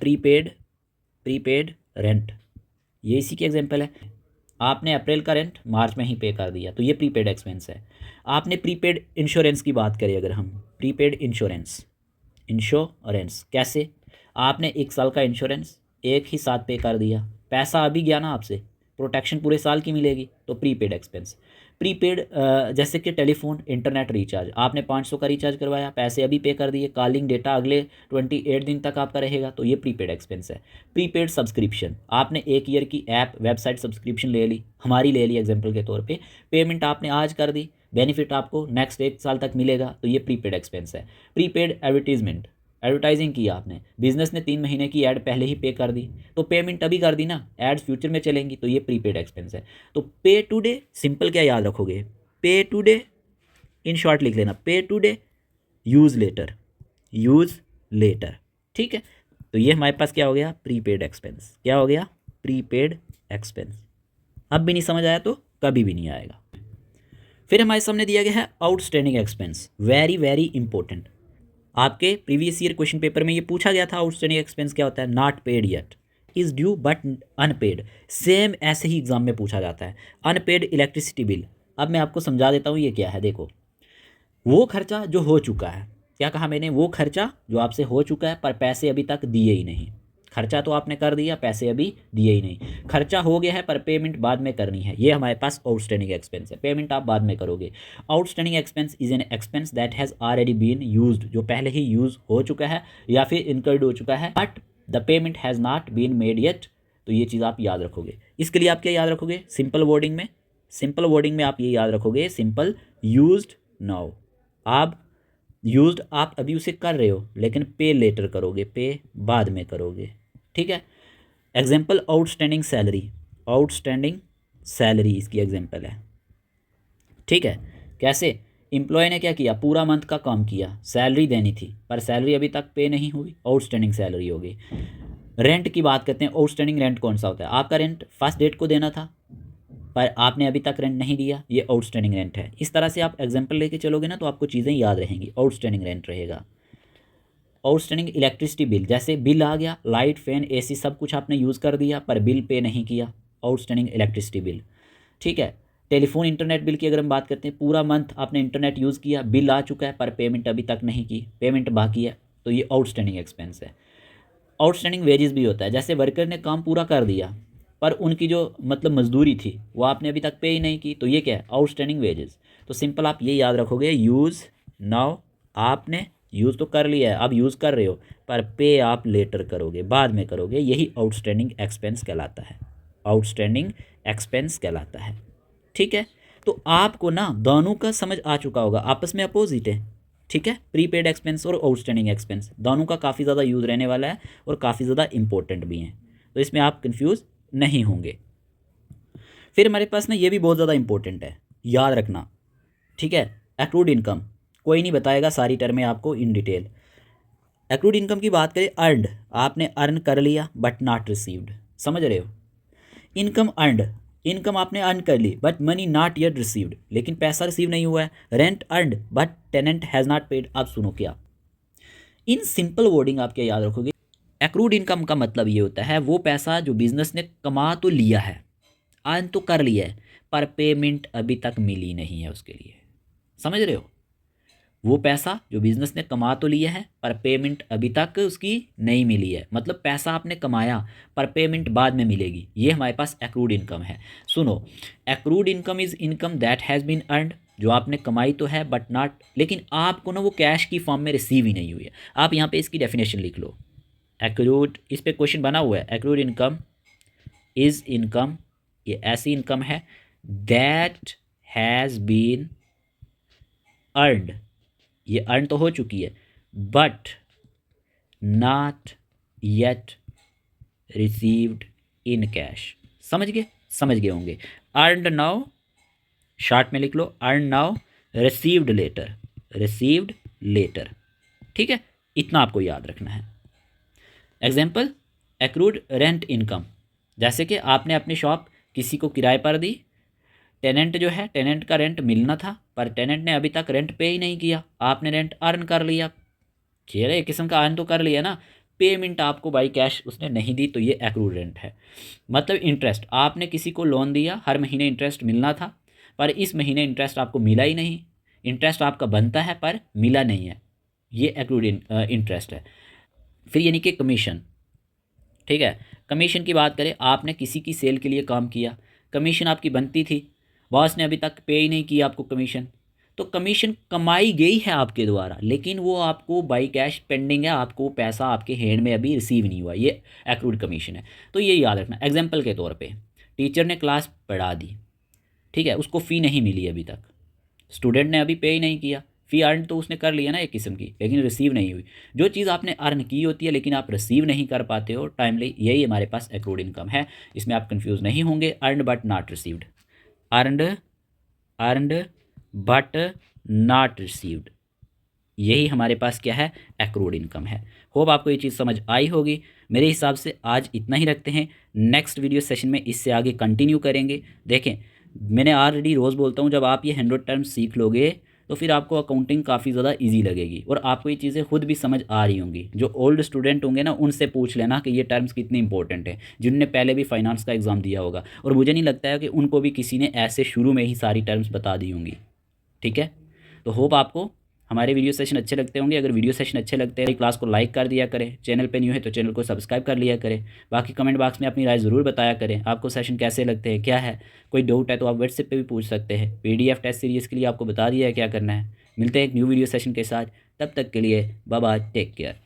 प्रीपेड रेंट, ये इसी की एग्जांपल है। आपने अप्रैल का रेंट मार्च में ही पे कर दिया, तो ये प्रीपेड एक्सपेंस है। आपने प्रीपेड इंश्योरेंस की बात करी, अगर हम प्रीपेड इंश्योरेंस कैसे, आपने 1 साल का इंश्योरेंस एक ही साथ पे कर दिया, पैसा अभी गया ना आपसे, प्रोटेक्शन पूरे साल की मिलेगी, तो प्रीपेड एक्सपेंस। प्रीपेड जैसे कि टेलीफोन इंटरनेट रिचार्ज, आपने 500 का रिचार्ज करवाया, पैसे अभी पे कर दिए, कॉलिंग डेटा अगले 28 दिन तक आपका रहेगा, तो ये प्रीपेड एक्सपेंस है। प्रीपेड सब्सक्रिप्शन, आपने 1 ईयर की ऐप वेबसाइट सब्सक्रिप्शन ले ली, हमारी ले ली एग्जाम्पल के तौर पे, पेमेंट आपने आज कर दी, बेनिफिट आपको नेक्स्ट 1 साल तक मिलेगा, तो ये प्रीपेड एक्सपेंस है। प्रीपेड एडवर्टीजमेंट, एडवर्टाइजिंग किया आपने, बिजनेस ने 3 महीने की ऐड पहले ही पे कर दी, तो पेमेंट अभी कर दी ना, एड्स फ्यूचर में चलेंगी, तो ये प्रीपेड एक्सपेंस है। तो पे टू डे, सिंपल क्या याद रखोगे, पे टू डे, इन शॉर्ट लिख लेना, pay today, use later, use later, ठीक है। तो ये हमारे पास क्या हो गया, प्रीपेड एक्सपेंस, क्या हो गया, प्रीपेड एक्सपेंस। अब भी नहीं समझ आया तो कभी भी नहीं आएगा। फिर हमारे सामने दिया गया है outstanding expense, very very important. आपके प्रीवियस ईयर क्वेश्चन पेपर में ये पूछा गया था, आउटस्टैंडिंग एक्सपेंस क्या होता है, not paid yet, is due but unpaid, same ऐसे ही एग्जाम में पूछा जाता है। अनपेड इलेक्ट्रिसिटी बिल, अब मैं आपको समझा देता हूँ ये क्या है। देखो, वो खर्चा जो हो चुका है, क्या कहा मैंने, वो खर्चा जो आपसे हो चुका है पर पैसे अभी तक दिए ही नहीं। खर्चा तो आपने कर दिया, पैसे अभी दिए ही नहीं। खर्चा हो गया है पर पेमेंट बाद में करनी है, ये हमारे पास आउटस्टैंडिंग एक्सपेंस है, पेमेंट आप बाद में करोगे। Outstanding expense is an expense that has already been used, जो पहले ही यूज़ हो चुका है या फिर इनकर्ड हो चुका है, but the payment has not been made yet. तो ये चीज़ आप याद रखोगे। इसके लिए आप क्या याद रखोगे, सिंपल वर्डिंग में, सिंपल वर्डिंग में आप ये याद रखोगे, सिंपल यूज्ड नाउ। आप यूज्ड आप अभी उसे कर रहे हो, लेकिन पे लेटर करोगे, पे बाद में करोगे, ठीक है। Example outstanding salary, outstanding salary इसकी एग्जाम्पल है, ठीक है। कैसे, एम्प्लॉय ने क्या किया, पूरा मंथ का काम किया, सैलरी देनी थी पर सैलरी अभी तक पे नहीं हुई, आउटस्टैंडिंग सैलरी होगी। रेंट की बात करते हैं, आउटस्टैंडिंग रेंट कौन सा होता है, आपका रेंट फर्स्ट डेट को देना था पर आपने अभी तक रेंट नहीं दिया, ये आउटस्टैंडिंग रेंट है। इस तरह से आप एग्जाम्पल लेके चलोगे ना तो आपको चीज़ें याद रहेंगी, आउटस्टैंडिंग रेंट रहेगा। आउटस्टैंडिंग इलेक्ट्रिसिटी बिल, जैसे बिल आ गया, लाइट फैन एसी सब कुछ आपने यूज़ कर दिया पर बिल पे नहीं किया, आउटस्टैंडिंग इलेक्ट्रिसिटी बिल, ठीक है। टेलीफोन इंटरनेट बिल की अगर हम बात करते हैं, पूरा मंथ आपने इंटरनेट यूज़ किया, बिल आ चुका है पर पेमेंट अभी तक नहीं की, पेमेंट बाकी है, तो ये आउटस्टैंडिंग एक्सपेंस है। आउटस्टैंडिंग वेजेस भी होता है, जैसे वर्कर ने काम पूरा कर दिया पर उनकी जो मतलब मजदूरी थी वो आपने अभी तक पे ही नहीं की, तो ये क्या है, आउटस्टैंडिंग वेजेस। तो सिंपल आप ये याद रखोगे, यूज़ नाउ, आपने यूज़ तो कर लिया है, अब यूज़ कर रहे हो पर पे आप लेटर करोगे, बाद में करोगे, यही आउटस्टैंडिंग एक्सपेंस कहलाता है, आउटस्टैंडिंग एक्सपेंस कहलाता है, ठीक है। तो आपको ना दोनों का समझ आ चुका होगा, आपस में अपोजिट है, ठीक है। प्रीपेड एक्सपेंस और आउटस्टैंडिंग एक्सपेंस दोनों का काफ़ी ज़्यादा यूज़ रहने वाला है और काफ़ी ज़्यादा इंपॉर्टेंट भी हैं, तो इसमें आप कंफ्यूज नहीं होंगे। फिर हमारे पास ना ये भी बहुत ज़्यादा इंपॉर्टेंट है, याद रखना, ठीक है। एक्रूड इनकम, कोई नहीं बताएगा सारी टर्में आपको इन डिटेल। एक्रूड इनकम की बात करें, अर्नड, आपने अर्न कर लिया बट नॉट रिसीव्ड, समझ रहे हो। इनकम अर्नड, इनकम आपने अर्न कर ली but money not yet received, लेकिन पैसा रिसीव नहीं हुआ है। Rent earned but tenant has not paid, आप सुनो क्या, इन सिंपल वर्डिंग आप क्या याद रखोगे, एक्रूड इनकम का मतलब ये होता है वो पैसा जो बिजनेस ने कमा तो लिया है, अर्न तो कर लिया है पर पेमेंट अभी तक मिली नहीं है उसके लिए, समझ रहे हो। वो पैसा जो बिजनेस ने कमा तो लिया है पर पेमेंट अभी तक उसकी नहीं मिली है, मतलब पैसा आपने कमाया पर पेमेंट बाद में मिलेगी, ये हमारे पास एक्रूड इनकम है। सुनो, accrued income is income that has been earned, जो आपने कमाई तो है बट नॉट, लेकिन आपको ना वो कैश की फॉर्म में रिसीव ही नहीं हुई है। आप यहाँ पे इसकी डेफिनेशन लिख लो, एक्रूड, इस पे क्वेश्चन बना हुआ है, एक्रूड इनकम इज़ इनकम, ये ऐसी इनकम है दैट हैज़ बीन अर्नड, ये अर्न तो हो चुकी है but not yet received in cash, समझ गए होंगे। अर्नड नाउ, शॉर्ट में लिख लो, earn now, received later, received later, ठीक है। इतना आपको याद रखना है। एग्जाम्पल, एक्रूड रेंट इनकम, जैसे कि आपने अपनी शॉप किसी को किराए पर दी, टेनेंट जो है, टेनेंट का रेंट मिलना था पर टेनेंट ने अभी तक रेंट पे ही नहीं किया, आपने रेंट अर्न कर लिया, चलिए एक किस्म का अर्न तो कर लिया ना, पेमेंट आपको बाई कैश उसने नहीं दी, तो ये एक्रूड रेंट है। मतलब इंटरेस्ट, आपने किसी को लोन दिया, हर महीने इंटरेस्ट मिलना था पर इस महीने इंटरेस्ट आपको मिला ही नहीं, इंटरेस्ट आपका बनता है पर मिला नहीं है, ये एक्रूड इंटरेस्ट है। फिर यानी कि कमीशन, ठीक है। कमीशन की बात करें, आपने किसी की सेल के लिए काम किया, कमीशन आपकी बनती थी, बॉस ने अभी तक पे ही नहीं किया आपको कमीशन, तो कमीशन कमाई गई है आपके द्वारा, लेकिन वो आपको बाई कैश पेंडिंग है, आपको पैसा आपके हैंड में अभी रिसीव नहीं हुआ, ये एक्रूड कमीशन है। तो ये याद रखना। एग्जाम्पल के तौर पे टीचर ने क्लास पढ़ा दी, ठीक है, उसको फ़ी नहीं मिली अभी तक, स्टूडेंट ने अभी पे ही नहीं किया, फ़ी अर्न तो उसने कर लिया ना एक किस्म की, लेकिन रिसीव नहीं हुई। जो चीज़ आपने अर्न की होती है लेकिन आप रिसीव नहीं कर पाते हो टाइमली, यही हमारे पास एक्रूड इनकम है। इसमें आप कंफ्यूज नहीं होंगे। Earned but not received, earned earned but not received, यही हमारे पास क्या है, एक्रूड इनकम है। होप आपको ये चीज़ समझ आई होगी। मेरे हिसाब से आज इतना ही रखते हैं, नेक्स्ट वीडियो सेशन में इससे आगे कंटिन्यू करेंगे। देखें, मैंने ऑलरेडी रोज़ बोलता हूँ, जब आप ये 100 टर्म्स सीख लोगे तो फिर आपको अकाउंटिंग काफ़ी ज़्यादा इजी लगेगी और आपको ये चीज़ें खुद भी समझ आ रही होंगी। जो ओल्ड स्टूडेंट होंगे ना, उनसे पूछ लेना कि ये टर्म्स कितनी इंपॉर्टेंट है, जिनने पहले भी फाइनेंस का एग्ज़ाम दिया होगा, और मुझे नहीं लगता है कि उनको भी किसी ने ऐसे शुरू में ही सारी टर्म्स बता दी होंगी। ठीक है, तो होप आपको हमारे वीडियो सेशन अच्छे लगते होंगे। अगर वीडियो सेशन अच्छे लगते हैं, क्लास को लाइक कर दिया करें, चैनल पे न्यू है तो चैनल को सब्सक्राइब कर लिया करें। बाकी कमेंट बॉक्स में अपनी राय ज़रूर बताया करें, आपको सेशन कैसे लगते हैं, क्या है, कोई डाउट है तो आप व्हाट्सएप पे भी पूछ सकते हैं। PDF टेस्ट सीरीज़ के लिए आपको बता दिया है क्या करना है। मिलते हैं एक न्यू वीडियो सेशन के साथ, तब तक के लिए बाय बाय, टेक केयर।